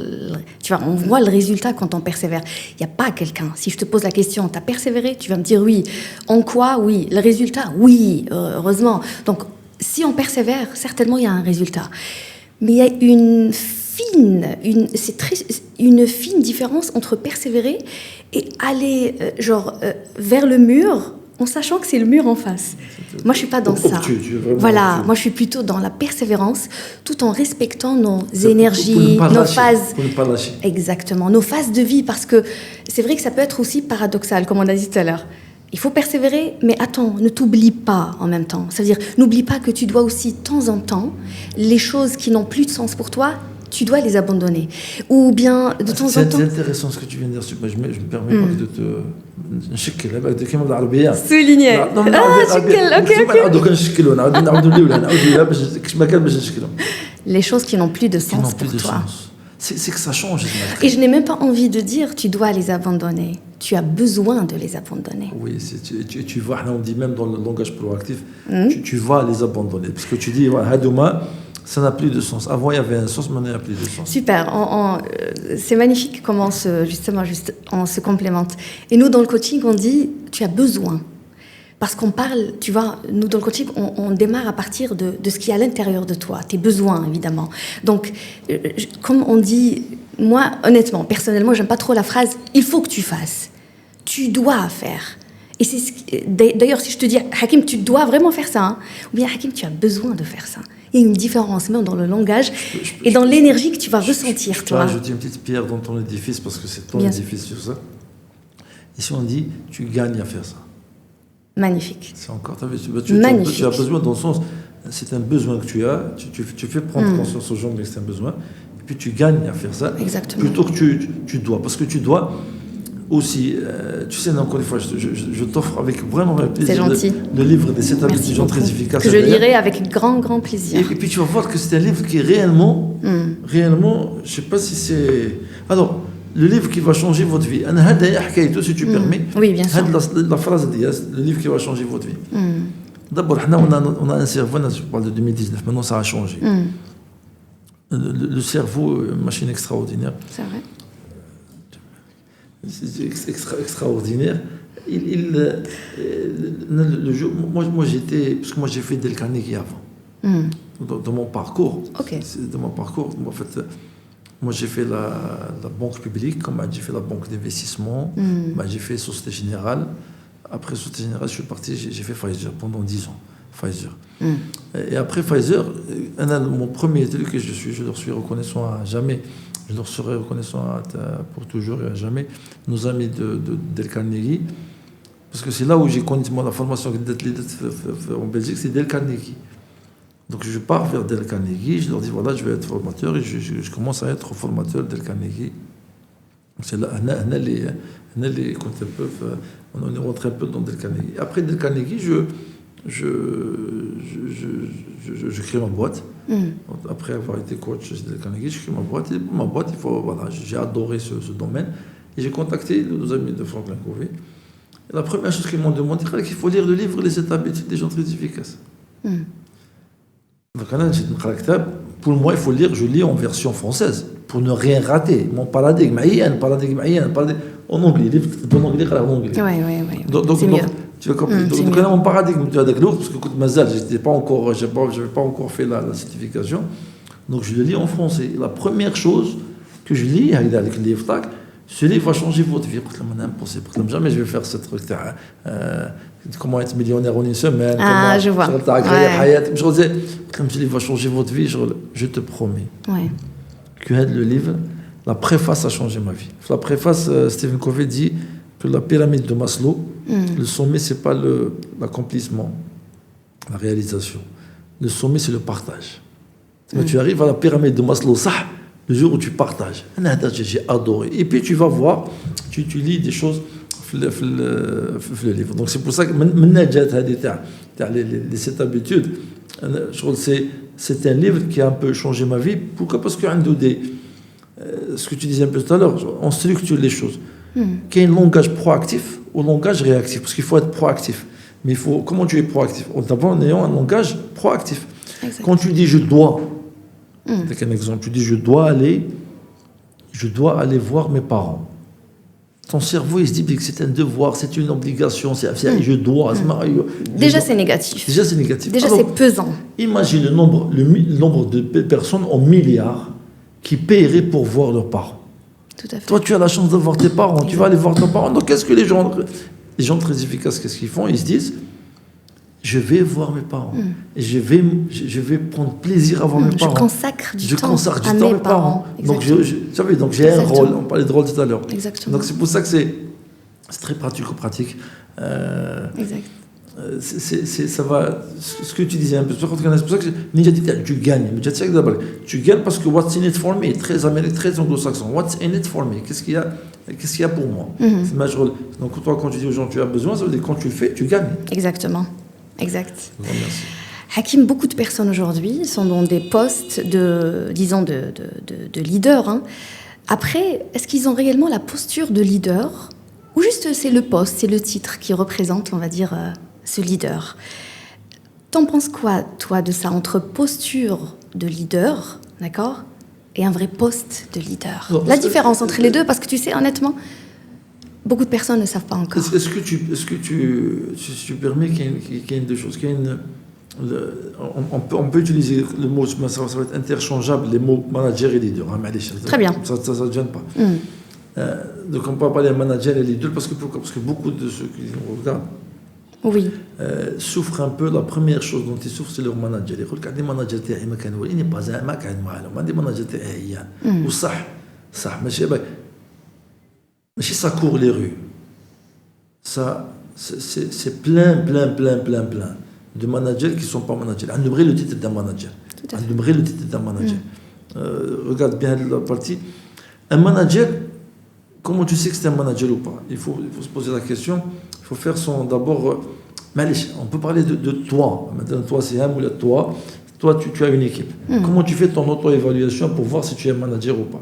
tu vois, on voit le résultat quand on persévère. Il n'y a pas quelqu'un. Si je te pose la question, tu as persévéré, tu vas me dire oui. En quoi? Oui. Le résultat? Oui, heureusement. Donc, si on persévère, certainement, il y a un résultat. Mais il y a une fine différence entre persévérer et aller vers le mur en sachant que c'est le mur en face. Moi, je suis pas dans ça. Voilà, moi, je suis plutôt dans la persévérance, tout en respectant nos énergies, nos phases. Pour ne pas lâcher. Exactement, nos phases de vie, parce que c'est vrai que ça peut être aussi paradoxal, comme on a dit tout à l'heure. Il faut persévérer, mais attends, ne t'oublie pas en même temps. Ça veut dire, n'oublie pas que tu dois aussi, de temps en temps, les choses qui n'ont plus de sens pour toi, tu dois les abandonner. Ou bien, de temps en temps... C'est intéressant ce que tu viens de dire. Je me permets pas de te... نشكل هذاك كلمه بالعربيه souligner شكل اوكي les choses qui n'ont plus de sens pour toi. C'est que ça change. Et je n'ai même pas envie de dire tu dois les abandonner. Tu as besoin de les abandonner. Oui, tu vois, on dit même dans le langage proactif, tu vas les abandonner. Parce que tu dis, Hadouma, ça n'a plus de sens. Avant, il y avait un sens, maintenant, il n'y a plus de sens. Super. C'est magnifique comment on se complémente. Et nous, dans le coaching, on dit, tu as besoin. Parce qu'on parle, tu vois, nous, dans le coaching, on démarre à partir de ce qui est à l'intérieur de toi, tes besoins, évidemment. Donc, comme on dit, moi, honnêtement, personnellement, j'aime pas trop la phrase « il faut que tu fasses ». Tu dois faire. Et c'est d'ailleurs, si je te dis « Hakim, tu dois vraiment faire ça », ou bien « Hakim, tu as besoin de faire ça ». Il y a une différence même dans le langage et dans l'énergie que tu vas ressentir, toi. Je dis une petite pierre dans ton édifice, parce que c'est ton édifice sur ça. Ici, on dit « tu gagnes à faire ça ». Magnifique. C'est encore, tu as besoin dans le sens, c'est un besoin que tu as, tu fais prendre conscience aux gens que c'est un besoin, et puis tu gagnes à faire ça. Exactement. Plutôt que tu dois, parce que tu dois aussi, tu sais, encore une fois, je t'offre avec vraiment plaisir le livre des 7 habitudes très efficaces. Que je lirai avec grand plaisir. Et puis tu vas voir que c'est un livre qui est réellement, je ne sais pas si c'est... Alors, le livre qui va changer votre vie. Si tu permets. Oui, bien sûr. La phrase le livre qui va changer votre vie. D'abord, on a un cerveau, je parle de 2019, maintenant ça a changé. Le cerveau, une machine extraordinaire. C'est vrai. C'est extraordinaire. Le jour, moi j'étais, parce que moi j'ai fait Dale Carnegie avant. Dans mon parcours. Okay. Dans mon parcours, en fait, moi j'ai fait la banque publique, j'ai fait la banque d'investissement, j'ai fait Société Générale. Après Société Générale, je suis parti, j'ai fait Pfizer pendant 10 ans. Pfizer. Et après Pfizer, mon premier truc que je leur suis reconnaissant à jamais. Je leur serai reconnaissant pour toujours et à jamais, nos amis de Dale Carnegie, parce que c'est là où j'ai connu la formation en Belgique, c'est Dale Carnegie. Donc je pars vers Dale Carnegie, je leur dis voilà, je vais être formateur, et je commence à être formateur de Dale Carnegie. C'est là, on est rentré un peu dans Dale Carnegie. Après Dale Carnegie, je crée ma boîte. Après avoir été coach chez Dale Carnegie, je crée ma boîte. Et pour ma boîte, j'ai adoré ce domaine. Et j'ai contacté nos amis de Franklin Covey. Et la première chose qu'ils m'ont demandé, c'est qu'il faut lire le livre Les 7 habitudes des gens très efficaces. Donc, pour moi, il faut lire, je lis en version française, pour ne rien rater. Mon paradigme, en anglais, livre en anglais. Oui. Donc, c'est mieux. Tu vas comprendre. Donc, là, mon paradigme, tu as d'accord, parce que Mazal, je n'avais pas encore fait la certification. Donc, je le lis en français. La première chose que je lis, avec le livre, Ce livre va changer votre vie. C'est impossible. Jamais je vais faire ce truc. Comment être millionnaire en une semaine. Ah, je vois. Ce livre va changer votre vie. Je te promets. Ouais. Que le livre, la préface a changé ma vie. La préface, Stephen Covey dit que la pyramide de Maslow, le sommet, c'est pas l'accomplissement, la réalisation. Le sommet, c'est le partage. Quand tu arrives à la pyramide de Maslow, ça, le jour où tu partages. J'ai adoré. Et puis tu vas voir, tu lis des choses dans le livre. Donc c'est pour ça que les 7 habitudes, je trouve que c'est un livre qui a un peu changé ma vie. Pourquoi? Parce que ce que tu disais un peu tout à l'heure, on structure les choses. Qu'il y ait un langage proactif ou un langage réactif. Parce qu'il faut être proactif. Mais comment tu es proactif? En ayant un langage proactif. Exactement. Quand tu dis je dois, avec un exemple, tu dis je dois aller voir mes parents. Ton cerveau, il se dit que c'est un devoir, c'est une obligation, je dois. Déjà, c'est négatif. Déjà, c'est négatif. Déjà, c'est pesant. Imagine le nombre de personnes en milliards qui paieraient pour voir leurs parents. Tout à fait. Toi, tu as la chance de voir tes parents, tu vas aller voir tes parents. Donc, qu'est-ce que les gens très efficaces, qu'est-ce qu'ils font? Ils se disent, je vais voir mes parents. Et je vais prendre plaisir à voir mes parents. Je consacre du temps à mes parents. Donc, j'ai un rôle. On parlait de rôle tout à l'heure. Exactement. Donc, c'est pour ça que c'est très pratico-pratique. Exact. Ça va, ce que tu disais un peu, c'est pour ça que tu gagnes. Tu gagnes parce que what's in it for me est très américain, très anglo-saxon. What's in it for me? Qu'est-ce qu'il y a pour moi? C'est ma rôle. Donc, toi, quand tu dis aux gens tu as besoin, ça veut dire que quand tu le fais, tu gagnes. Exactement. Exact. Bon, merci. Hakim, beaucoup de personnes aujourd'hui sont dans des postes de leader. Hein. Après, est-ce qu'ils ont réellement la posture de leader ou juste c'est le poste, c'est le titre qui représente, on va dire, ce leader? T'en penses quoi, toi, de ça, entre posture de leader, d'accord, et un vrai poste de leader? La différence entre les deux, parce que tu sais, honnêtement, beaucoup de personnes ne savent pas encore. Est-ce que tu permets qu'il y ait deux choses, on peut utiliser le mot, ça va être interchangeable, les mots manager et leader. Très bien. Ça ne gêne pas. Donc on peut parler de manager et leader parce que beaucoup de ceux qui nous regardent souffrent un peu. La première chose dont ils souffrent, c'est leur manager. Ils disent les managers il n'est pas un mec des managers ou ça mais ça court les rues. Ça c'est plein de managers qui ne sont pas managers. On devrait le titre d'un manager. Regarde bien la partie. Un manager, comment tu sais que c'est un manager ou pas? Il faut se poser la question. Il faut faire d'abord. On peut parler de toi. Maintenant, toi, c'est un ou toi. Toi, tu as une équipe. Comment tu fais ton auto-évaluation pour voir si tu es un manager ou pas?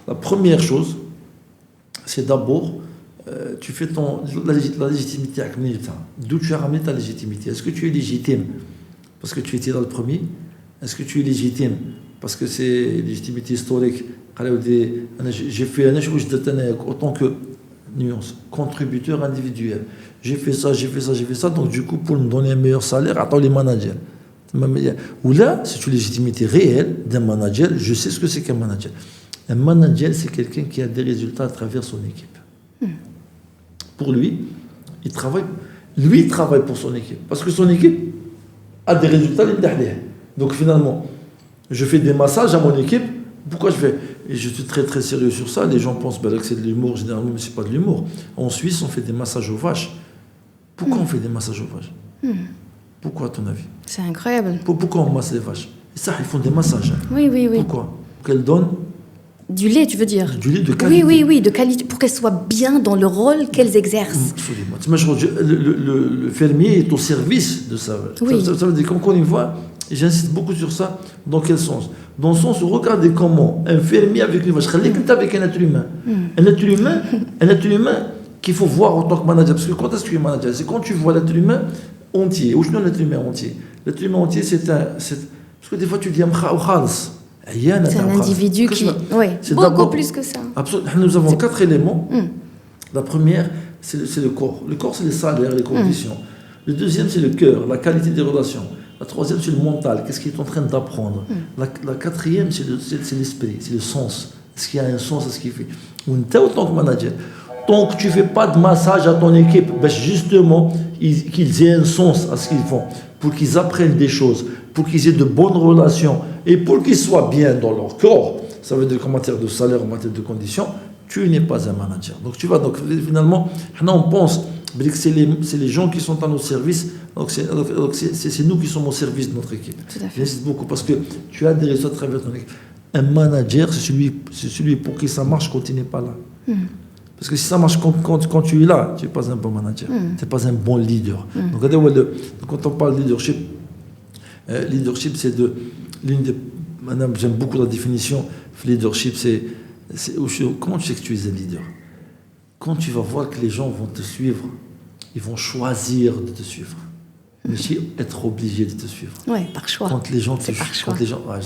La première chose, c'est d'abord, tu fais la légitimité avec militant. D'où tu as ramené ta légitimité? Est-ce que tu es légitime parce que tu étais dans le premier? Est-ce que tu es légitime parce que c'est légitimité historique? J'ai fait autant que nuance, contributeur individuel. J'ai fait ça. Donc du coup, pour me donner un meilleur salaire, attends les managers. Ou là, c'est une légitimité réelle d'un manager. Je sais ce que c'est qu'un manager. Un manager, c'est quelqu'un qui a des résultats à travers son équipe. Pour lui, il travaille pour son équipe. Parce que son équipe a des résultats. Donc finalement, je fais des massages à mon équipe. Pourquoi je fais? Et je suis très très sérieux sur ça. Les gens pensent que c'est de l'humour généralement, mais c'est pas de l'humour. En Suisse, on fait des massages aux vaches. Pourquoi on fait des massages aux vaches? Pourquoi, à ton avis? C'est incroyable. Pourquoi on masse les vaches? Et ça, ils font des massages. Oui. Pourquoi? Pour qu'elles donnent du lait, tu veux dire? Du lait de qualité. Oui, de qualité, pour qu'elles soient bien dans le rôle qu'elles exercent. Absolument. Le fermier est au service de ça. Oui. Ça veut dire qu'encore une fois, et j'insiste beaucoup sur ça, dans quel sens? Dans le sens où regardez comment un fermier avec une vache, avec un être humain. Un être humain qu'il faut voir en tant que manager. Parce que quand est-ce que tu es manager? C'est quand tu vois l'être humain entier. Ou je dis l'être humain entier. L'être humain entier, parce que des fois tu dis c'est un individu qui... Oui, beaucoup plus que ça. Absolument. Nous avons 4 éléments. La première, c'est le corps. Le corps, c'est les salaires, les conditions. Le deuxième, c'est le cœur, la qualité des relations. La troisième, c'est le mental, qu'est-ce qu'il est en train d'apprendre. La quatrième, c'est l'esprit, c'est le sens. Est-ce qu'il y a un sens à ce qu'il fait? Ou en tant que manager, tant que tu ne fais pas de massage à ton équipe, ben justement, qu'ils aient un sens à ce qu'ils font, pour qu'ils apprennent des choses, pour qu'ils aient de bonnes relations et pour qu'ils soient bien dans leur corps, ça veut dire qu'en matière de salaire, en matière de conditions, tu n'es pas un manager. Donc tu vois, donc finalement, on pense que c'est les gens qui sont à nos services, donc c'est nous qui sommes au service de notre équipe. J'insiste beaucoup parce que tu as des résultats à travers ton équipe. Un manager, c'est celui pour qui ça marche quand tu n'es pas là. Parce que si ça marche quand tu es là, tu n'es pas un bon manager, tu n'es pas un bon leader. Donc quand on parle de leadership, c'est madame, j'aime beaucoup la définition. Leadership, comment tu sais que tu es un leader? Quand tu vas voir que les gens vont te suivre, ils vont choisir de te suivre. Mais si être obligé de te suivre. Oui, par choix. Quand les gens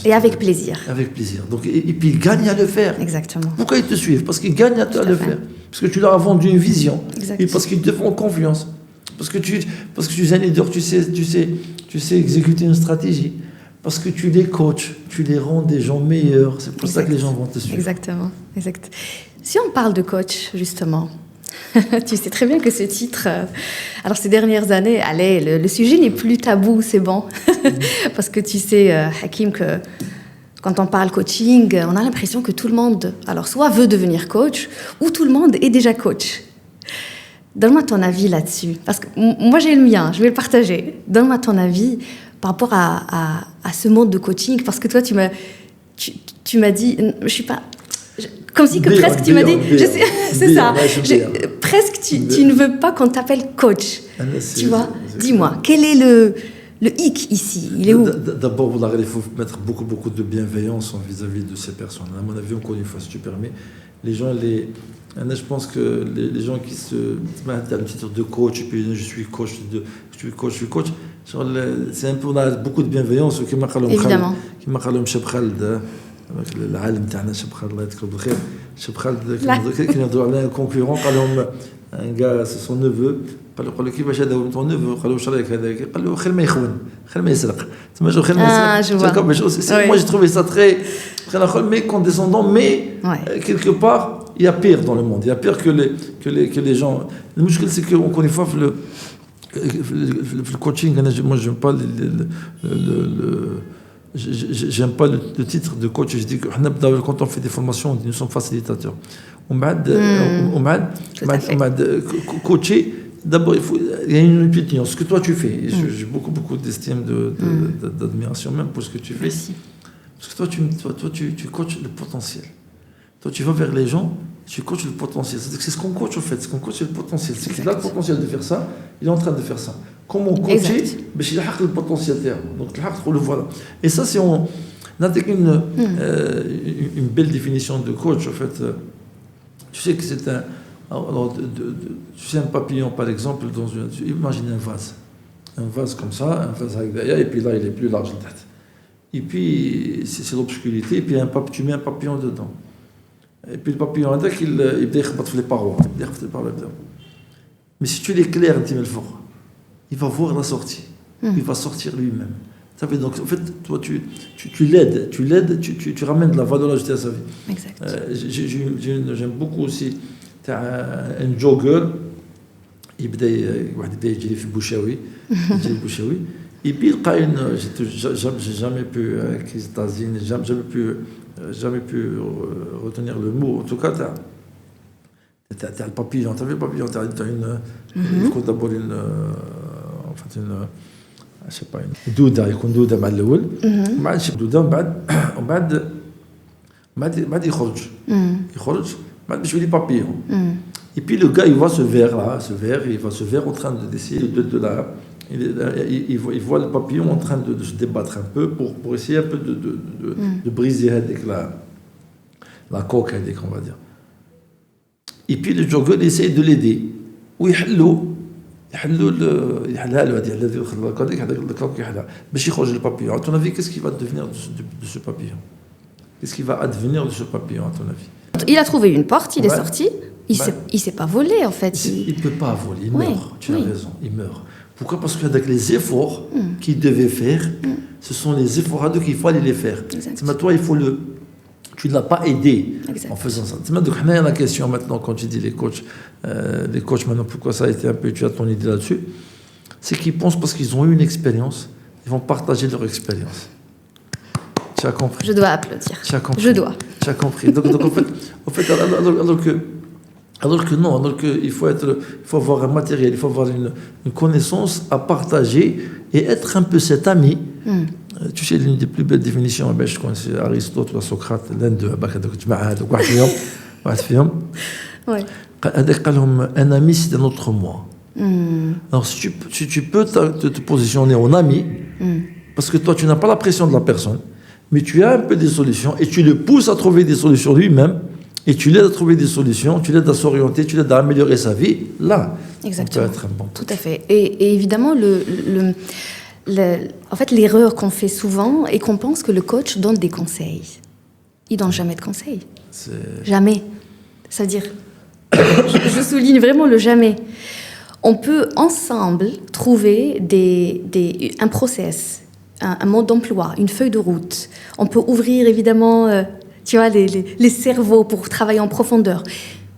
et avec plaisir. Avec plaisir. Donc, et puis ils gagnent à le faire. Exactement. Pourquoi ils te suivent? Parce qu'ils gagnent à le faire. Parce que tu leur as vendu une vision. Exact. Et parce qu'ils te font confiance. Parce que tu es un leader, tu sais exécuter une stratégie. Parce que tu les coaches, tu les rends des gens meilleurs. C'est pour ça que les gens vont te suivre. Exactement. Exact. Si on parle de coach, justement, tu sais très bien que ce titre, alors ces dernières années, allez, le sujet n'est plus tabou, c'est bon. Parce que tu sais, Hakim, que quand on parle coaching, on a l'impression que tout le monde, alors soit veut devenir coach, ou tout le monde est déjà coach. Donne-moi ton avis là-dessus. Parce que moi, j'ai le mien, je vais le partager. Donne-moi ton avis par rapport à ce monde de coaching. Parce que toi, tu m'as dit, je suis pas... Comme si que presque tu m'as dit, c'est ça, presque tu ne veux pas qu'on t'appelle coach, tu vois. Dis-moi, quel est le hic ici? Il est où? D'abord, il faut mettre beaucoup de bienveillance vis-à-vis de ces personnes. À mon avis, encore une fois, si tu permets, les gens, je pense que les gens qui se mettent à le titre de coach, et puis je suis coach, c'est un peu, on a beaucoup de bienveillance. Évidemment. العالم تاعنا شاب خالد الله يذكره بالخير شاب خالد كانوا يهضروا على كونكورون قال لهم ان غا سو نيفو قال له كيفاش هذا هو طون نيفو قال له واش رايك هذا قال له خير ما يخون خير ما يسرق تما جو خير ما يسرق moi j'ai trouvé ça très mais condescendant mais quelque part il y a pire dans le monde il y a pire que les gens le مشكل c'est que encore une fois le coaching moi j'aime pas j'aime pas le titre de coach. Je dis que quand on fait des formations, nous sommes facilitateurs. On m'a coaché. D'abord, il y a une opinion. Ce que toi tu fais, j'ai beaucoup d'estime, d'admiration même pour ce que tu fais. Merci. Parce que toi, tu coaches le potentiel. Toi, tu vas vers les gens, tu coaches le potentiel. C'est ce qu'on coach en fait. Ce qu'on coach, c'est le potentiel. C'est qu'il a le potentiel de faire ça, il est en train de faire ça. Comment coacher? Il a le potentiel. Donc, on le voit là. Et ça, c'est une belle définition de coach. En fait, tu sais que c'est tu sais, un papillon, par exemple, imagine un vase comme ça, un vase avec derrière, et puis là, il est plus large de tête. Et puis, c'est l'obscurité, et puis tu mets un papillon dedans. Et puis le papillon, il décharge les parois. Mais si tu l'éclaires un petit peu fort, il va voir la sortie. Il va sortir lui-même. Ça fait donc, en fait, toi, tu l'aides, tu ramènes de la valeur ajoutée à sa vie. Exact. J'aime beaucoup aussi un jogger. Il يجري في البوشاوي et puis j'ai jamais pu cristalline, jamais pu retenir le mot. En tout cas, t'as le papillon, t'as vu le papillon, t'as il faut d'abord je sais pas une douda, يكون douda مع الأول بعد شي douda بعد يخرج بعد باش يولي papillon. Et puis le gars, il voit ce verre en train d'essayer de la... Il voit le papillon en train de se débattre un peu pour essayer un peu de briser avec la coque, on va dire. Et puis le jogger, il essaye de l'aider. Ou le papillon. À ton avis, qu'est-ce qui va devenir de ce papillon? Qu'est-ce qui va advenir de ce papillon, à ton avis? Il a trouvé une porte, il est sorti. Il s'est pas volé, en fait. Il ne peut pas voler, il meurt. Tu as raison, il meurt. Pourquoi? Parce qu'avec les efforts qu'il devait faire, ce sont les efforts à deux qu'il faut aller les faire. Mais toi, il faut tu ne l'as pas aidé Exact. en faisant ça. Donc, il y a la question maintenant, quand tu dis les coachs maintenant, pourquoi ça a été un peu, tu as ton idée là-dessus, c'est qu'ils pensent parce qu'ils ont eu une expérience, ils vont partager leur expérience. Tu as compris? Je dois applaudir. Tu as compris? Je dois. Tu as compris. Donc en fait alors que non, il faut avoir un matériel, il faut avoir une connaissance à partager et être un peu cet ami. Tu sais, l'une des plus belles définitions, je connais Aristote ou Socrate, l'un d'eux, un ami, c'est un autre moi. Alors, si tu peux te positionner en ami, parce que toi, tu n'as pas la pression de la personne, mais tu as un peu des solutions et tu le pousses à trouver des solutions lui-même et tu l'aides à trouver des solutions, tu l'aides à s'orienter, tu l'aides à améliorer sa vie, là, exactement. on peut être un bon coach. Tout à fait. Et évidemment, en fait, l'erreur qu'on fait souvent est qu'on pense que le coach donne des conseils. Il ne donne jamais de conseils. Jamais. C'est-à-dire, je souligne vraiment le jamais. On peut ensemble trouver un process, un mode d'emploi, une feuille de route. On peut ouvrir évidemment, tu vois, les cerveaux pour travailler en profondeur.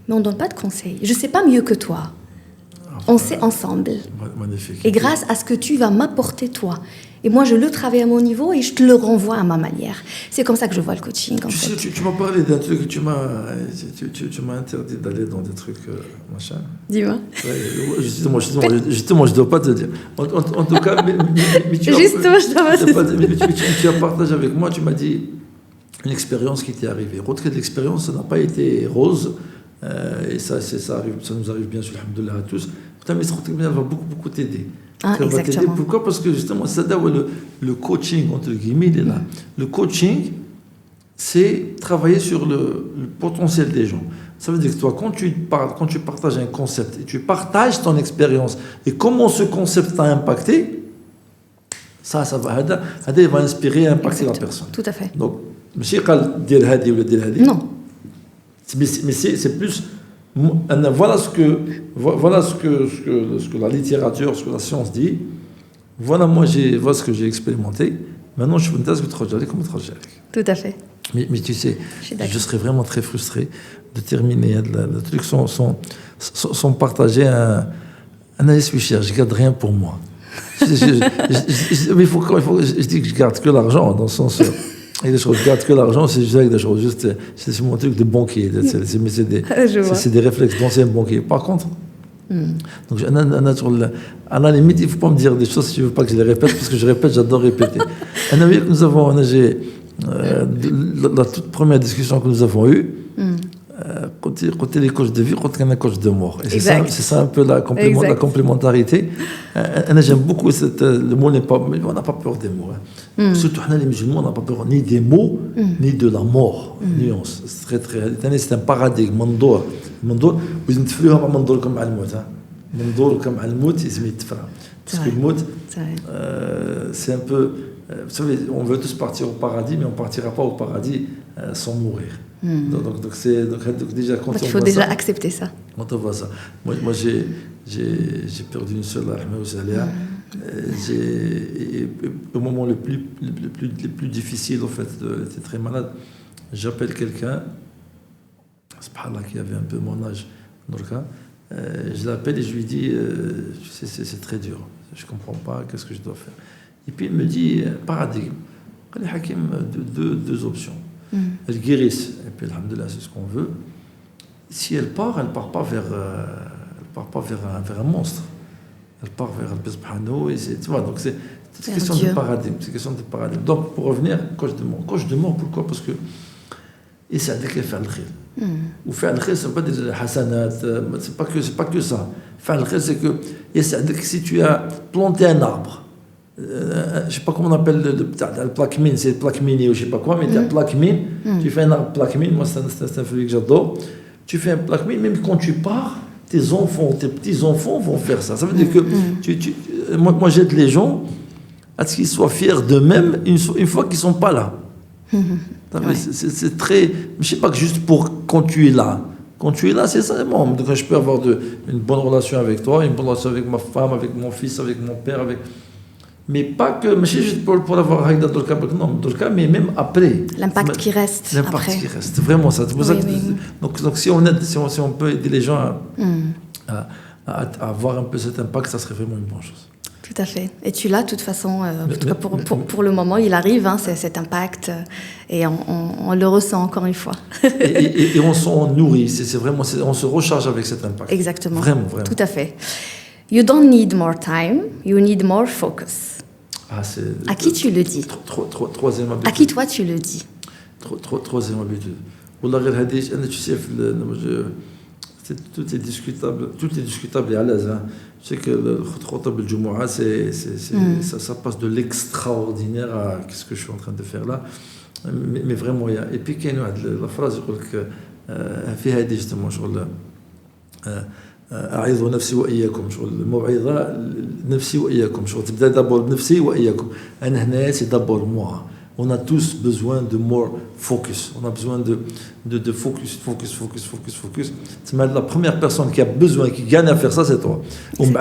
Mais on ne donne pas de conseils. Je ne sais pas mieux que toi. On sait ensemble. Magnifique. Et grâce à ce que tu vas m'apporter toi. Et moi, je le travaille à mon niveau et je te le renvoie à ma manière. C'est comme ça que je vois le coaching, en fait. Tu m'as parlé d'un truc, tu m'as interdit d'aller dans des trucs, machin. Dis-moi. Ouais, justement, je ne dois pas te dire. En tout cas, mais tu justement, je dois pas te dire. Tu as partagé avec moi, tu m'as dit une expérience qui t'est arrivée. Retrait de l'expérience, ça n'a pas été rose. Et ça nous arrive bien sûr, alhamdoulilah, à tous. Putain, mais ça va beaucoup t'aider. Exactement. Pourquoi? Parce que justement, c'est là où le coaching, entre guillemets, il est là. Le coaching, c'est travailler sur le potentiel des gens. Ça veut dire que toi, quand tu partages un concept et tu partages ton expérience et comment ce concept t'a impacté, ça va inspirer et impacter la personne. Tout à fait. Donc, monsieur قال دير هذه ولا دير هذه. Non. Mais c'est plus. Voilà ce que la littérature, ce que la science dit. Voilà ce que j'ai expérimenté. Maintenant, je vais te dire comment travailler. Tout à fait. Mais tu sais, je serais vraiment très frustré de terminer. Les trucs sont partagés. Je garde rien pour moi. Mais je dis que je garde que l'argent dans le sens. Et je garde que l'argent, c'est juste des choses. C'est mon truc de banquier. C'est des réflexes d'ancien banquier. Par contre, donc, à la limite, il ne faut pas me dire des choses si tu ne veux pas que je les répète, parce que je répète, j'adore répéter. La toute première discussion que nous avons eue, côté les coachs de vie, côté un coach de mort. Et c'est ça un peu la complémentarité. J'aime beaucoup le mot n'est pas, on n'a pas peur des mots. Surtout les musulmans, on n'a pas peur ni des mots, ni de la mort. Nuance. C'est un paradigme. Mandour, vous ne faites pas mandour comme al-mout. Mandour comme al-mout, il se met parce que le mout, c'est un peu. Vous savez, on veut tous partir au paradis, mais on ne partira pas au paradis sans mourir. Donc déjà, quand il faut déjà accepter ça. Quand on voit ça. Moi j'ai perdu une seule au moment le plus difficile, en fait, j'étais très malade. J'appelle quelqu'un, subhanallah, qui avait un peu mon âge, dans le cas. Je l'appelle et je lui dis, c'est très dur, je ne comprends pas, qu'est-ce que je dois faire. Et puis il me dit, paradigme. Il y a deux options. Elle guérisse, et puis alhamdoulilah, c'est ce qu'on veut. Si elle part pas vers un monstre. Elle part vers le subhanahu, et tu vois, donc c'est une question de paradigme. Donc pour revenir, coach de mort, pourquoi? Parce que essaie de faire le khir. Ou faire le khir, c'est pas des hasanat, c'est pas que ça. Faire le khir, c'est que si tu as planté un arbre, je ne sais pas comment on appelle le plaque mine, c'est le plaque minier ou je ne sais pas quoi, mais tu as plaque mine, tu fais un arbre plaque mine, moi c'est un fruit que j'adore, tu fais un plaque mine, même quand tu pars, tes enfants, tes petits-enfants vont faire ça. Ça veut dire que moi j'aide les gens à ce qu'ils soient fiers d'eux-mêmes une fois qu'ils ne sont pas là. C'est très. Je ne sais pas que juste pour quand tu es là. Quand tu es là, c'est ça. Bon, donc je peux avoir une bonne relation avec toi, une bonne relation avec ma femme, avec mon fils, avec mon père, avec. mais pas que, mais juste pour avoir avec d'autres cas, mais même après. L'impact qui reste. L'impact après. qui reste, vraiment ça. Donc si on peut aider les gens à avoir un peu cet impact, ça serait vraiment une bonne chose. Tout à fait. Et tu l'as, de toute façon, en tout cas pour le moment, il arrive, cet impact, et on le ressent encore une fois. et on s'en nourrit, c'est vraiment, on se recharge avec cet impact. Exactement. Vraiment. Tout à fait. You don't need more time, you need more focus. À qui tu le dis? Troisième habitude. À qui toi tu le dis? Troisième habitude. Tu sais, tout est discutable et à l'aise. Je sais que le Khotab al-Jumu'ah, ça passe de l'extraordinaire à qu'est-ce que je suis en train de faire là. Mais vraiment, il y a. Et puis, il y a la phrase que فيها هذه justement شغل أعظوا نفسي وإياكم شغل الموعظة نفسي وإياكم شغل تبدأ d'abord بنفسي وإياكم أنا هنا c'est d'abord moi. On a tous besoin de more focus. On a besoin de focus. La première personne qui a besoin, qui gagne à faire ça, c'est toi. Il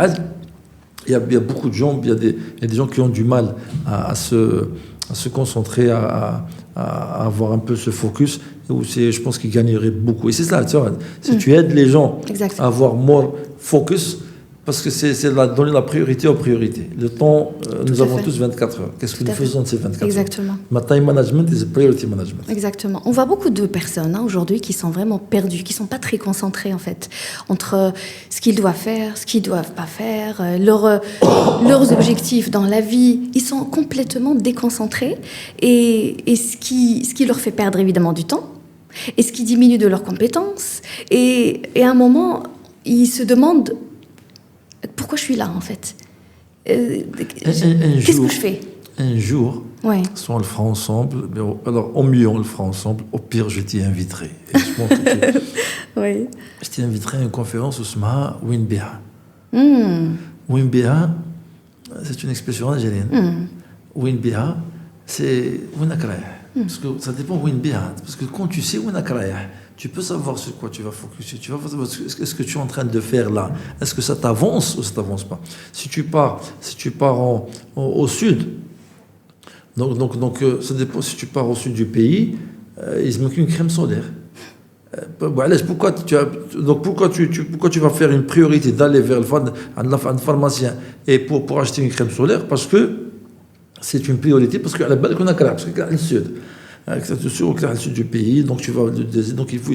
y a beaucoup de gens, il y a des gens qui ont du mal à se concentrer, à avoir un peu ce focus. Je pense qu'ils gagneraient beaucoup. Et c'est ça, tu vois, si tu aides les gens à avoir more focus, parce que c'est donner la priorité aux priorités. Le temps, nous avons tous 24 heures. Qu'est-ce que nous faisons de ces 24 Exactement. heures? Ma time management is a priority management. Exactement. On voit beaucoup de personnes aujourd'hui qui sont vraiment perdues, qui ne sont pas très concentrées en fait, entre ce qu'ils doivent faire, ce qu'ils ne doivent pas faire, leurs objectifs dans la vie. Ils sont complètement déconcentrés et ce qui leur fait perdre évidemment du temps et ce qui diminue de leurs compétences. Et à un moment, ils se demandent pourquoi je suis là, en fait. Qu'est-ce que je fais? Un jour, soit on le fera ensemble, mais alors au mieux on le fera ensemble, au pire je t'y inviterai. Je t'y inviterai à une conférence au SMA Win Biha. Win Biha, c'est une expression algérienne. Win Biha, c'est Winakraya. Parce que ça dépend Win Biha. Parce que quand tu sais Winakraya, tu peux savoir sur quoi tu vas focuser. Tu vas voir ce que tu es en train de faire là. Est-ce que ça t'avance ou ça t'avance pas? Si tu pars au sud, donc ça dépend. Si tu pars au sud du pays, il se manque une crème solaire. Pourquoi tu vas faire une priorité d'aller vers un pharmacien et pour acheter une crème solaire? Parce que c'est une priorité, parce qu'à la base, on a parce que le sud. Sur le sud du pays, donc il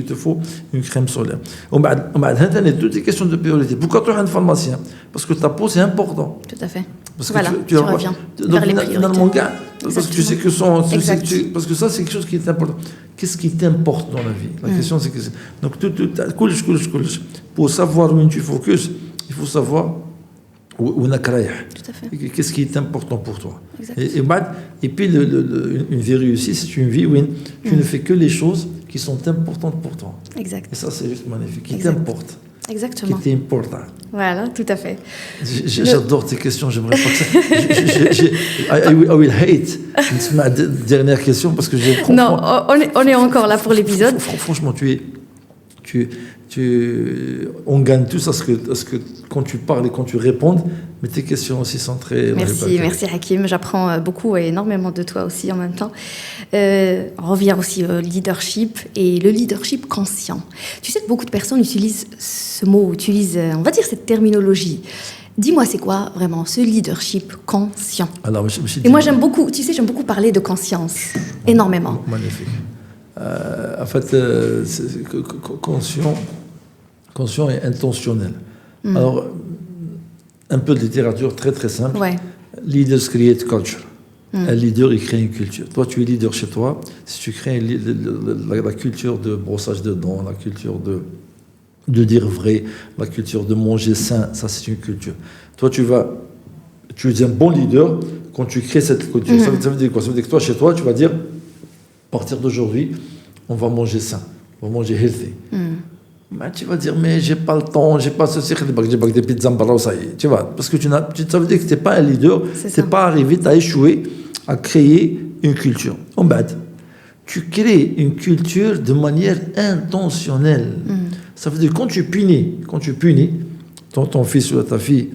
te faut une crème solaire. Toutes les questions de priorité. Pourquoi tu as un pharmacien? Parce que ta peau c'est important. Tout à fait. Parce voilà, que tu reviens vers les priorités. Parce que tu sais que parce que ça c'est quelque chose qui est important. Qu'est-ce qui t'importe dans la vie? La question c'est que donc pour savoir où tu focuses, il faut savoir où on a créé. Qu'est-ce qui est important pour toi? Et puis une vie réussie, c'est une vie où tu ne fais que les choses qui sont importantes pour toi. Exact. Et ça c'est juste magnifique. Qui t'importe. Exactement. Qui t'importe. Voilà, tout à fait. J'adore tes questions. J'aimerais pas que ça. I will hate. C'est ma dernière question parce que j'ai. Non, on est encore là pour l'épisode. Franchement, on gagne tous à ce que quand tu parles et quand tu réponds, mais tes questions aussi sont très... Merci Hakim, j'apprends beaucoup et énormément de toi aussi en même temps. On revient aussi au leadership et le leadership conscient. Tu sais que beaucoup de personnes utilisent ce mot, on va dire cette terminologie. Dis-moi, c'est quoi vraiment ce leadership conscient? Alors, et moi j'aime beaucoup parler de conscience, énormément. Magnifique. En fait, c'est conscient et intentionnel. Alors, un peu de littérature très très simple. Leaders create culture. Un leader, il crée une culture. Toi, tu es leader chez toi. Si tu crées la culture de brossage de dents, la culture de dire vrai, la culture de manger sain, ça c'est une culture. Toi, tu es un bon leader quand tu crées cette culture. Ça veut dire quoi? Ça veut dire que toi, chez toi, tu vas dire, à partir d'aujourd'hui, on va manger sain, on va manger healthy. Mais tu vas dire, mais j'ai pas le temps, j'ai pas ceci, j'ai pas des pizzas, tu vois, parce que ça veut dire que tu n'es pas un leader, tu n'es pas arrivé, tu as échoué à créer une culture. En bas, tu crées une culture de manière intentionnelle. Ça veut dire que quand tu punis ton fils ou ta fille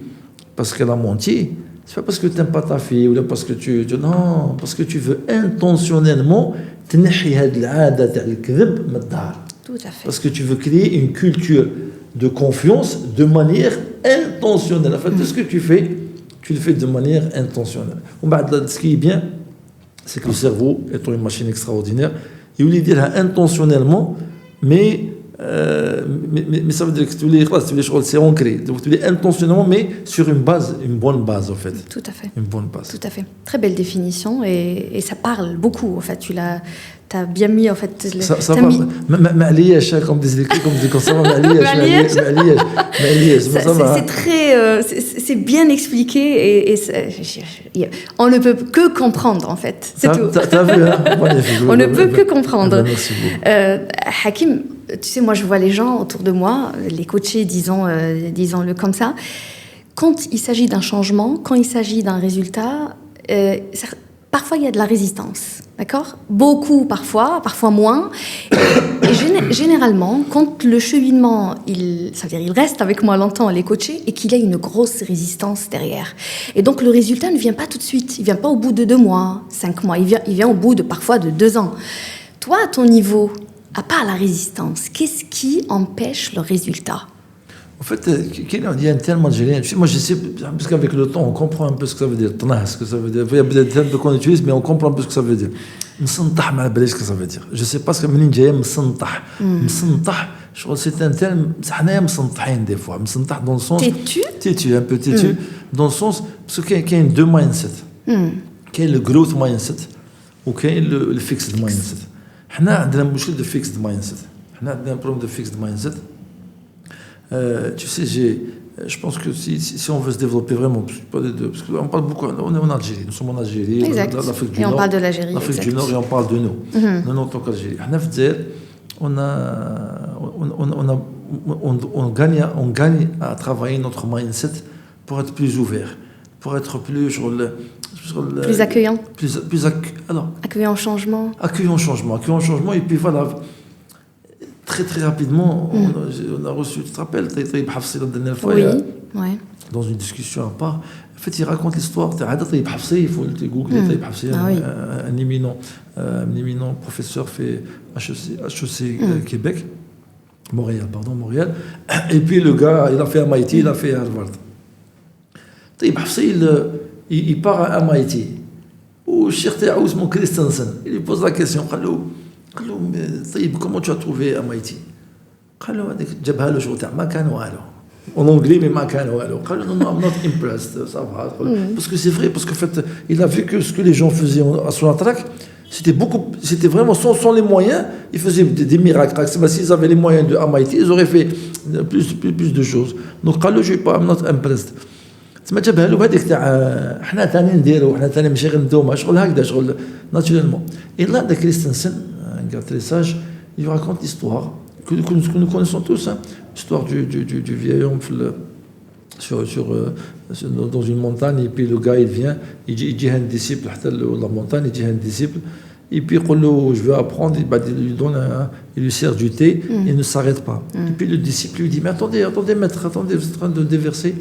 parce qu'elle a menti, C'est pas parce que tu n'aimes pas ta fille ou parce que non, parce que tu veux intentionnellement تنحي هذه العادة تاع الكذب من الدار. Tout à fait. Parce que tu veux créer une culture de confiance de manière intentionnelle. En fait, tout ce que tu fais, tu le fais de manière intentionnelle. Ce qui est bien, c'est que le cerveau, étant une machine extraordinaire, il veut dire intentionnellement, mais ça veut dire que tu les choses, c'est ancré. Donc tu les intentionnellement, mais sur une bonne base, en fait. Tout à fait. Une bonne base. Tout à fait. Très belle définition et ça parle beaucoup. En fait, t'as bien mis en fait. Ça va. معليش comme des comme ça معليش. C'est très, c'est bien expliqué et on ne peut que comprendre en fait. C'est tout. T'as vu, hein? On ne peut que comprendre. Merci beaucoup. Hakim, tu sais, moi je vois les gens autour de moi, les coachés, disons-le comme ça. Quand il s'agit d'un changement, quand il s'agit d'un résultat, parfois il y a de la résistance, d'accord ? Beaucoup parfois moins. Et généralement, quand le cheminement, ça veut dire il reste avec moi longtemps, les coachés, et qu'il y a une grosse résistance derrière. Et donc le résultat ne vient pas tout de suite, il ne vient pas au bout de 2 mois, 5 mois, il vient au bout de parfois de 2 ans. Toi, à ton niveau, à part la résistance, qu'est-ce qui empêche le résultat ? En fait, il y a tellement de gênés. Moi, je sais, parce qu'avec le temps, on comprend un peu ce que ça veut dire. Ce que ça veut dire. Il y a des termes qu'on utilise, mais on comprend un peu ce que ça veut dire. Msantah, ce que ça veut dire. Je ne sais pas ce que c'est que msantah. Msantah, je crois que c'est un terme. C'est msantahin des fois. Msantah dans le sens. Têtu, un peu têtu. Dans le sens, parce qu'il y a deux mindsets. Il y a le growth mindset ou il y a le fixed mindset. On a un problème de fixed mindset. On a un problème de fixed mindset. Tu sais, je pense que si on veut se développer vraiment, parce qu'on parle beaucoup, on est en Algérie, nous sommes en Algérie, l'Afrique du Nord, on parle de l'Algérie, l'Afrique du Nord, et on parle de nous, nous en tant qu'Algérie. On gagne à travailler notre mindset pour être plus ouvert, pour être plus plus accueillant, accueillant au changement, et puis voilà. Très rapidement, on a reçu, tu te rappelles, Taïb Hafsi la dernière fois, dans une discussion à part. En fait, il raconte l'histoire de Taïb Hafsi, il faut le googler, Taïb Hafsi, un éminent professeur fait HEC Québec, Montréal. Et puis le gars, il a fait MIT, il a fait Harvard. Taïb Hafsi, il part à MIT. Ou Cheikh Taouzmo Christensen, il lui pose la question, قال له طيب comment tu as trouvé MIT قال له هذيك جابها له شغل تاع ما كان والو en anglais mais ما كان والو قال له non I'm not impressed ça va parce que c'est vrai parce qu'en fait il a vu que ce que les gens faisaient à Sonatrach c'était vraiment sans les moyens ils faisaient des miracles s'ils avaient les moyens de MIT ils auraient fait plus de choses donc قال له je suis pas I'm not impressed تما جابها له هذيك تاع حنا ثاني نديروا حنا ثاني ماشي غير ندوما شغل هكذا شغل ناتشورالمون et là de Christensen un gars très sage, il raconte l'histoire que nous connaissons tous, hein, l'histoire du vieil homme dans une montagne, et puis le gars il vient, il dit à un disciple, la montagne, il dit à un disciple, et puis il dit, je veux apprendre, il lui sert du thé, il ne s'arrête pas. Et puis le disciple lui dit, mais attendez maître, attendez, vous êtes en train de déverser.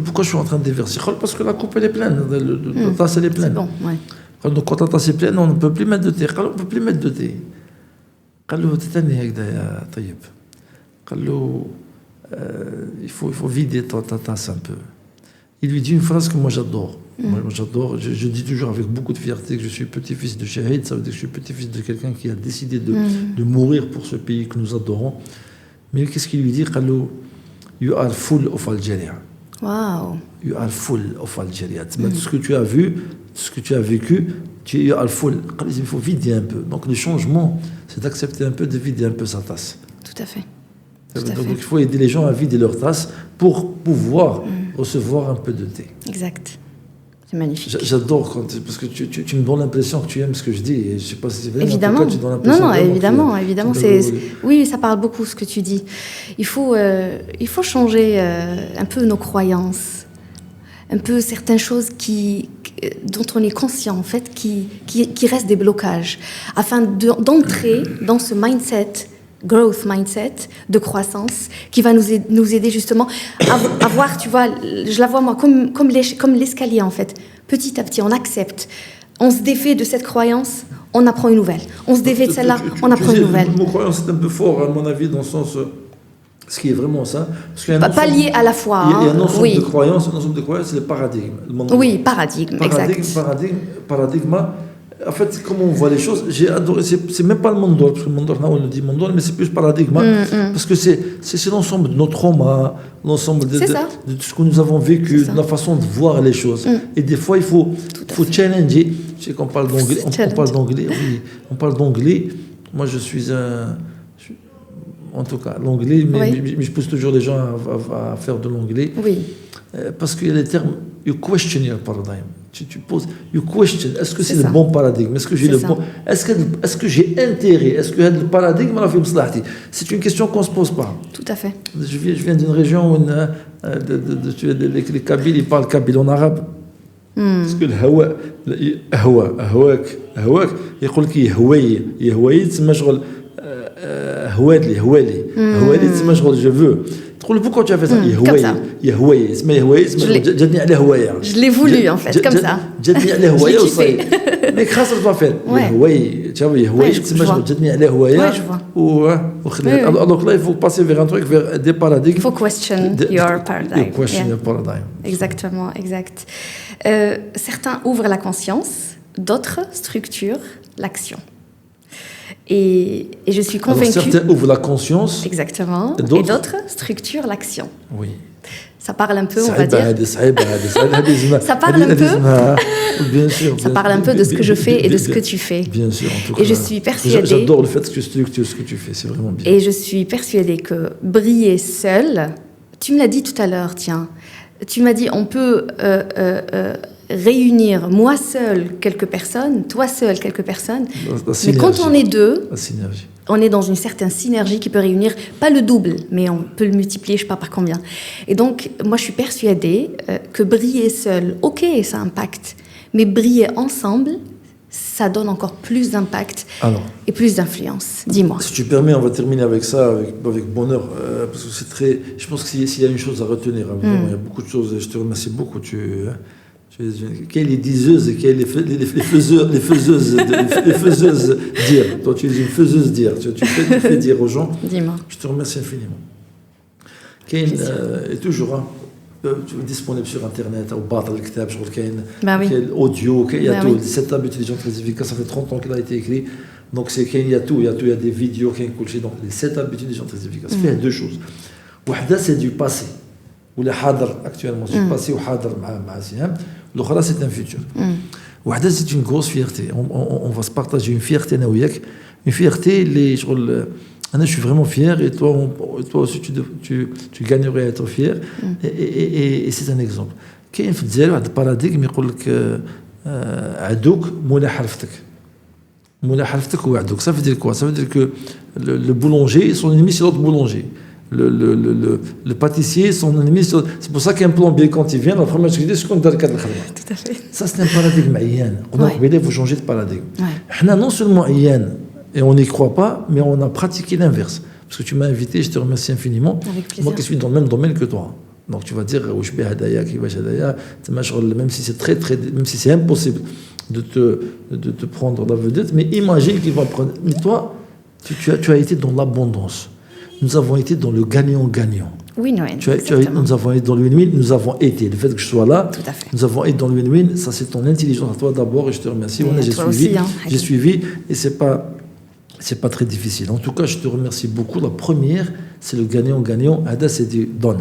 Pourquoi je suis en train de déverser? Parce que la coupe elle est pleine, la tasse elle est pleine. C'est bon, ouais. Donc quand la tasse est pleine, on ne peut plus mettre de thé. On ne peut plus mettre de thé. Il faut vider ta tasse un peu. Il lui dit une phrase que moi j'adore. Moi j'adore. Je dis toujours avec beaucoup de fierté que je suis petit-fils de Shahid. Ça veut dire que je suis petit-fils de quelqu'un qui a décidé de mourir pour ce pays que nous adorons. Mais qu'est-ce qu'il lui dit? You are full of Algeria. Wow. You are full of Algeria. Tout ce que tu as vu, ce que tu as vécu, tu es full. Il faut vider un peu. Donc le changement, c'est d'accepter un peu, de vider un peu sa tasse. Tout à fait. Donc il faut aider les gens à vider leur tasse pour pouvoir recevoir un peu de thé. Exact. C'est magnifique. J'adore parce que tu me donnes l'impression que tu aimes ce que je dis. Et je ne sais pas si c'est vrai. Évidemment. En tout cas, tu donnes l'impression évidemment. Oui, ça parle beaucoup ce que tu dis. Il faut changer un peu nos croyances, un peu certaines choses dont on est conscient en fait, qui restent des blocages, afin d'entrer dans ce mindset growth mindset, de croissance, qui va nous aider justement à voir, tu vois, je la vois moi comme l'escalier en fait. Petit à petit, on accepte, on se défait de cette croyance, on apprend une nouvelle. On se défait de celle-là, on apprend une nouvelle. Le mot croyance, c'est un peu fort, à mon avis, dans le sens... ce qui est vraiment ça. Parce qu'il y a pas lié à la foi. Il y a un ensemble de croyances, c'est le paradigme. Oui, paradigme, exact. Paradigme. En fait, comment on voit les choses, j'ai adoré, c'est même pas le mandol, parce que le mandol, on le dit mandol, mais c'est plus paradigme, parce que c'est l'ensemble de nos traumas, l'ensemble de tout ce que nous avons vécu, de la façon de voir les choses. Et des fois, il faut challenger. Tu sais qu'on parle d'anglais, on parle d'anglais. Moi, je suis en tout cas, l'anglais, mais je pousse toujours les gens à faire de l'anglais. Oui. Parce qu'il y a les termes, you question your paradigm. Tu poses, you question, est-ce que c'est le bon paradigme? Est-ce que j'ai le bon? Est-ce que j'ai intérêt? Est-ce que le paradigme a fait m'slahti? C'est une question qu'on ne se pose pas. Tout à fait. Je viens d'une région où les Kabyles, ils parlent kabyle en arabe. Parce que le هواك يقول لك يهوي تسمى شغل هوالي تسمى شغل je veux. تقول pourquoi tu as fait ça? يهوي اسمه يهوي اسمه جاتني على هوايه. Je l'ai voulu en fait comme ça. جاتني على هوايه وصاي. Mais خاصة pas faire. يهوي tu vois يهوي تسمى شغل جاتني على هوايه. Alors là il faut passer vers un truc, vers des paradigmes. Il faut question your paradigm. Question your paradigm. Exactement, exact. Certains ouvrent la conscience, d'autres structurent l'action. Et je suis convaincue... Alors, certains ouvrent la conscience. Exactement. Et d'autres structurent l'action. Oui. Ça parle un peu, on va dire... Ça parle un peu... Bien sûr. Ça parle un peu de ce que je fais et de ce que tu fais. Bien sûr, en tout cas. Et je suis persuadée... J'adore le fait que tu structures ce que tu fais, c'est vraiment bien. Et je suis persuadée que briller seul... Tu me l'as dit tout à l'heure, tiens. Tu m'as dit, on peut... réunir moi seul quelques personnes, toi seul quelques personnes, mais quand on est deux, on est dans une certaine synergie qui peut réunir, pas le double, mais on peut le multiplier, je ne sais pas par combien. Et donc, moi je suis persuadée que briller seul, ok, ça impacte, mais briller ensemble, ça donne encore plus d'impact et plus d'influence. Dis-moi. Si tu permets, on va terminer avec ça, avec bonheur, parce que c'est très... Je pense que s'il y a une chose à retenir, il y a beaucoup de choses, je te remercie beaucoup, quelles les diseuses et quelles les faiseuses dire. Toi, tu es une faiseuse dire. Tu fais dire aux gens. Dis-moi. Je te remercie infiniment. Kain est toujours disponible sur Internet, au bar de l'Kitab, je crois qu'il y a audio, il y a tout. 7 habitudes des gens très efficaces, ça fait 30 ans qu'il a été écrit. Donc, il y a tout, il y a des vidéos, donc les 7 habitudes des gens très efficaces. Il y a deux choses. Wahda, c'est du passé. Ou le hadr actuellement, c'est du passé ou hadr ma Siam. L'autre, c'est un futur. Wahda, c'est une grosse fierté. On va se partager une fierté, une fierté, je suis vraiment fier et toi aussi tu gagnerais à être fier. Et c'est un exemple. كاين في الجزائر واحد الباراديغم يقول لك عدوك مولا حرفتك. مولا حرفتك هو عدوك. Ça veut dire quoi? Ça veut dire que le boulanger, son ennemi, c'est l'autre boulanger. Le pâtissier, son ennemi, c'est pour ça qu'un plombier, quand il vient, la première chose qu'il dit, c'est qu'on donne 4 khadma. Tout à fait. Ça, c'est un paradigme ayyan. Il faut changer de paradigme. Non seulement ayyan, et on n'y croit pas, mais on a pratiqué l'inverse. Parce que tu m'as invité, je te remercie infiniment. Avec plaisir. Moi qui suis dans le même domaine que toi. Donc tu vas dire, même si c'est même si c'est impossible de te prendre la vedette, mais imagine qu'il va prendre. Mais toi, tu as été dans l'abondance. Nous avons été dans le gagnant-gagnant. Oui, Noël. Nous avons été dans le win-win, nous avons été. Le fait que je sois là, tout à fait. Nous avons été dans le win-win, ça c'est ton intelligence à toi d'abord et je te remercie. J'ai suivi et c'est pas très difficile. En tout cas, je te remercie beaucoup. La première, c'est le gagnant-gagnant. Ada, c'est du don.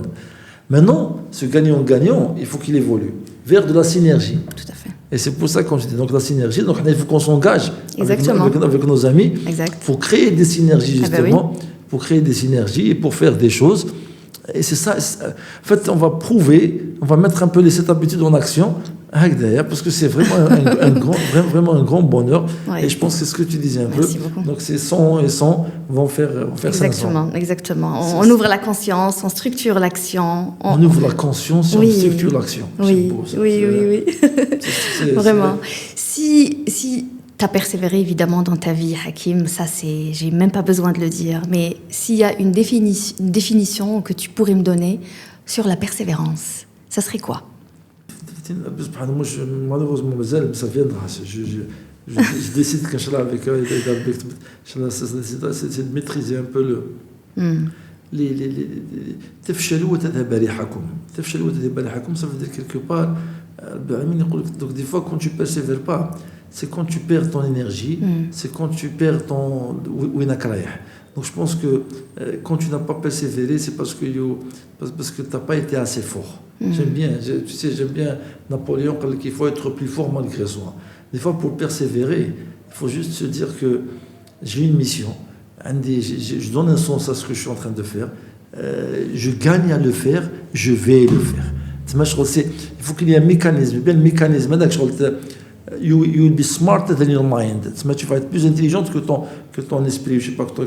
Maintenant, ce gagnant-gagnant, il faut qu'il évolue vers de la synergie. Tout à fait. Et c'est pour ça que quand je dis donc la synergie, donc il faut qu'on s'engage avec nos amis pour créer des synergies justement. Pour créer des synergies et pour faire des choses. Et c'est ça. En fait, on va prouver, on va mettre un peu les 7 habitudes en action, parce que c'est vraiment un grand bonheur. Et je pense que c'est ce que tu disais un peu. Beaucoup. Donc, ces 100 et 100 vont faire 500. Exactement. On ouvre la conscience, on structure l'action. On ouvre la conscience et on structure l'action. Oui. Vraiment. Si Tu as persévéré évidemment dans ta vie, Hakim, ça j'ai même pas besoin de le dire. Mais s'il y a une définition que tu pourrais me donner sur la persévérance, ça serait quoi? Malheureusement, ça viendra. Je décide quand je suis là avec eux, c'est de maîtriser un peu تفشلوا وتذهب ريحكم. تفشلوا وتذهب ريحكم, ça veut dire quelque part, donc des fois quand tu persévères pas, c'est quand tu perds ton énergie, c'est quand tu perds ton donc je pense que quand tu n'as pas persévéré, c'est parce que tu n'as pas été assez fort. J'aime bien Napoléon qu'il faut être plus fort malgré soi. Des fois pour persévérer, il faut juste se dire que j'ai une mission, je donne un sens à ce que je suis en train de faire, je gagne à le faire, je vais le faire. Il faut qu'il y ait un mécanisme, bien le mécanisme, you will be smarter than your mind. Tu vas être plus intelligente que ton esprit, je sais pas, que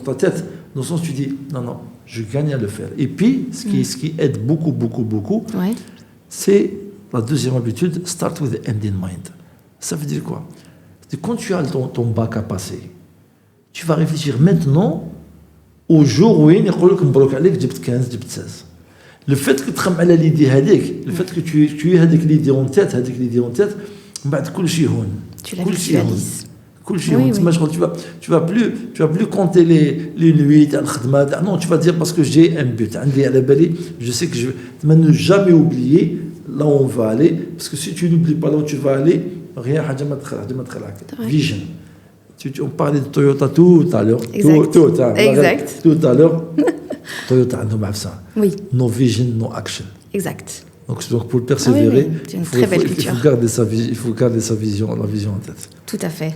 ta tête. Dans le sens où tu dis, non, je gagne à le faire. Et puis, ce qui aide beaucoup, c'est la deuxième habitude, start with the end in mind. Ça veut dire quoi? Quand tu as ton bac à passer, tu vas réfléchir maintenant au jour où il y a un 15, le fait que tu aies l'idée, le fait que tu aies l'idée en tête, tu la visualises. Tu vas plus compter les nuits, non, tu vas dire parce que j'ai un but, je sais que je vais ne jamais oublier là où on va aller, parce que si tu n'oublies pas là où tu vas aller, rien vision. On parlait de Toyota tout à l'heure. Exact. Tout à l'heure. Toyota, oui. No vision, no action. Exact. Donc pour persévérer, c'est une très belle culture. Il faut garder la vision en tête. Tout à fait.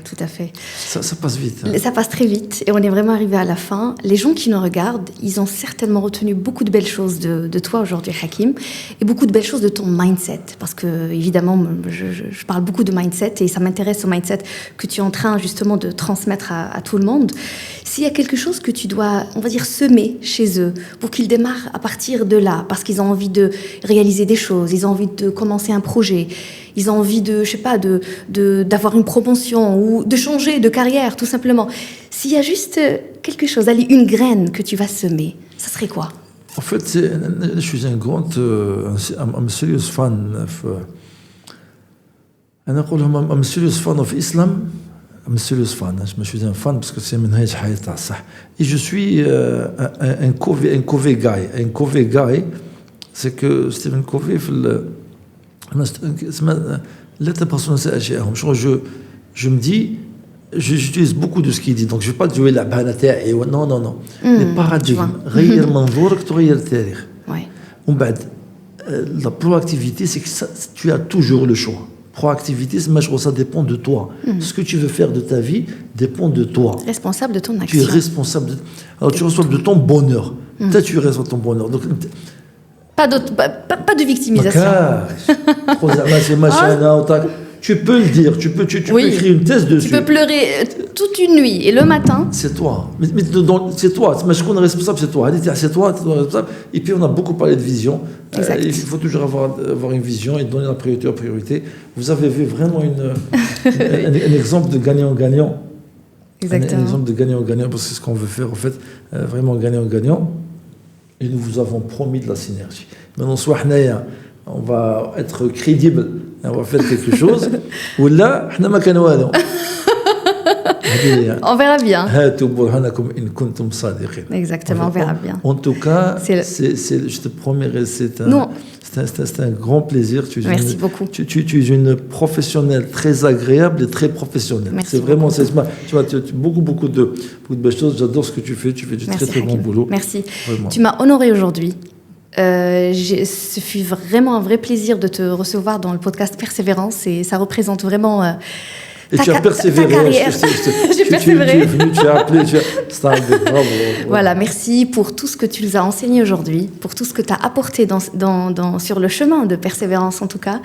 Ça passe vite. Ça passe très vite et on est vraiment arrivé à la fin. Les gens qui nous regardent, ils ont certainement retenu beaucoup de belles choses de toi aujourd'hui, Hakim, et beaucoup de belles choses de ton mindset. Parce que, évidemment, je parle beaucoup de mindset et ça m'intéresse, ce mindset que tu es en train justement de transmettre à tout le monde. S'il y a quelque chose que tu dois, on va dire, semer chez eux pour qu'ils démarrent à partir de là, parce qu'ils ont envie de réaliser des choses, ils ont envie de commencer un projet, ils ont envie d'avoir une promotion ou de changer de carrière, tout simplement. S'il y a juste quelque chose, une graine que tu vas semer, ça serait quoi? En fait, je suis un serious fan I'm serious fan of Islam. I'm serious fan. Je suis un fan parce que c'est منهج حياة تاع الصح. Et je suis un Covey guy. Un Covey guy, c'est que Stephen Covey لا تبخسوا الناس أشياءهم. Je me dis, j'utilise beaucoup de ce qu'il dit, donc je ne vais pas jouer la banane تاعي. Non. Les paradigmes. غير منظورك تغير التاريخ. ومن بعد la proactivité, c'est que tu as toujours le choix. Proactivité, ça dépend de toi. Ce que tu veux faire de ta vie dépend de toi. Responsable de ton action. Tu es responsable. Alors tu reçois de ton bonheur. Toi, tu reçois ton bonheur. Donc, pas de victimisation. Tu peux le dire, tu peux écrire une thèse dessus. Tu peux pleurer toute une nuit et le matin. C'est toi. Mais c'est toi. Mais je connais responsable, c'est toi. C'est toi responsable. Et puis on a beaucoup parlé de vision. Il faut toujours avoir une vision et donner la priorité aux priorités. Vous avez vu vraiment un exemple de gagnant-gagnant. Exactement. Un exemple de gagnant-gagnant, parce que c'est ce qu'on veut faire en fait, vraiment gagnant-gagnant. Et nous vous avons promis de la synergie. Maintenant, on va être crédible, on va faire quelque chose. Ou là, on verra bien. Exactement, on verra bien. En tout cas, je te promets, c'est un grand plaisir. Merci beaucoup. Tu es une professionnelle très agréable et très professionnelle. Merci c'est vraiment, tu vois, beaucoup de belles choses. J'adore ce que tu fais. Tu fais du très bon boulot. Merci. Vraiment. Tu m'as honorée aujourd'hui. Ce fut vraiment un vrai plaisir de te recevoir dans le podcast Persévérance et ça représente vraiment et tu as persévéré. Ta carrière. J'ai persévéré. Tu es venu, tu as appelé. Bravo. Voilà, merci pour tout ce que tu nous as enseigné aujourd'hui, pour tout ce que tu as apporté sur le chemin de persévérance en tout cas.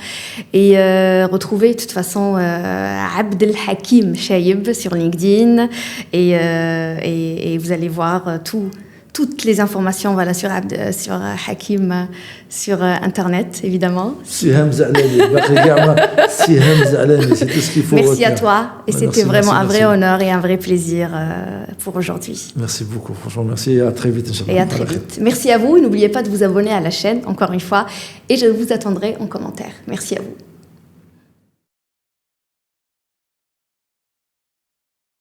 Et retrouver de toute façon Abdel Hakim Chayeb sur LinkedIn et vous allez voir tout toutes les informations voilà, sur Hakim, sur Internet, évidemment. Siham Zalani, c'est tout ce qu'il faut. Merci à toi. Et c'était vraiment un vrai honneur et un vrai plaisir pour aujourd'hui. Merci beaucoup, franchement, merci et à très vite, Inch'Allah. Et à très vite. Merci à vous. N'oubliez pas de vous abonner à la chaîne, encore une fois, et je vous attendrai en commentaire. Merci à vous.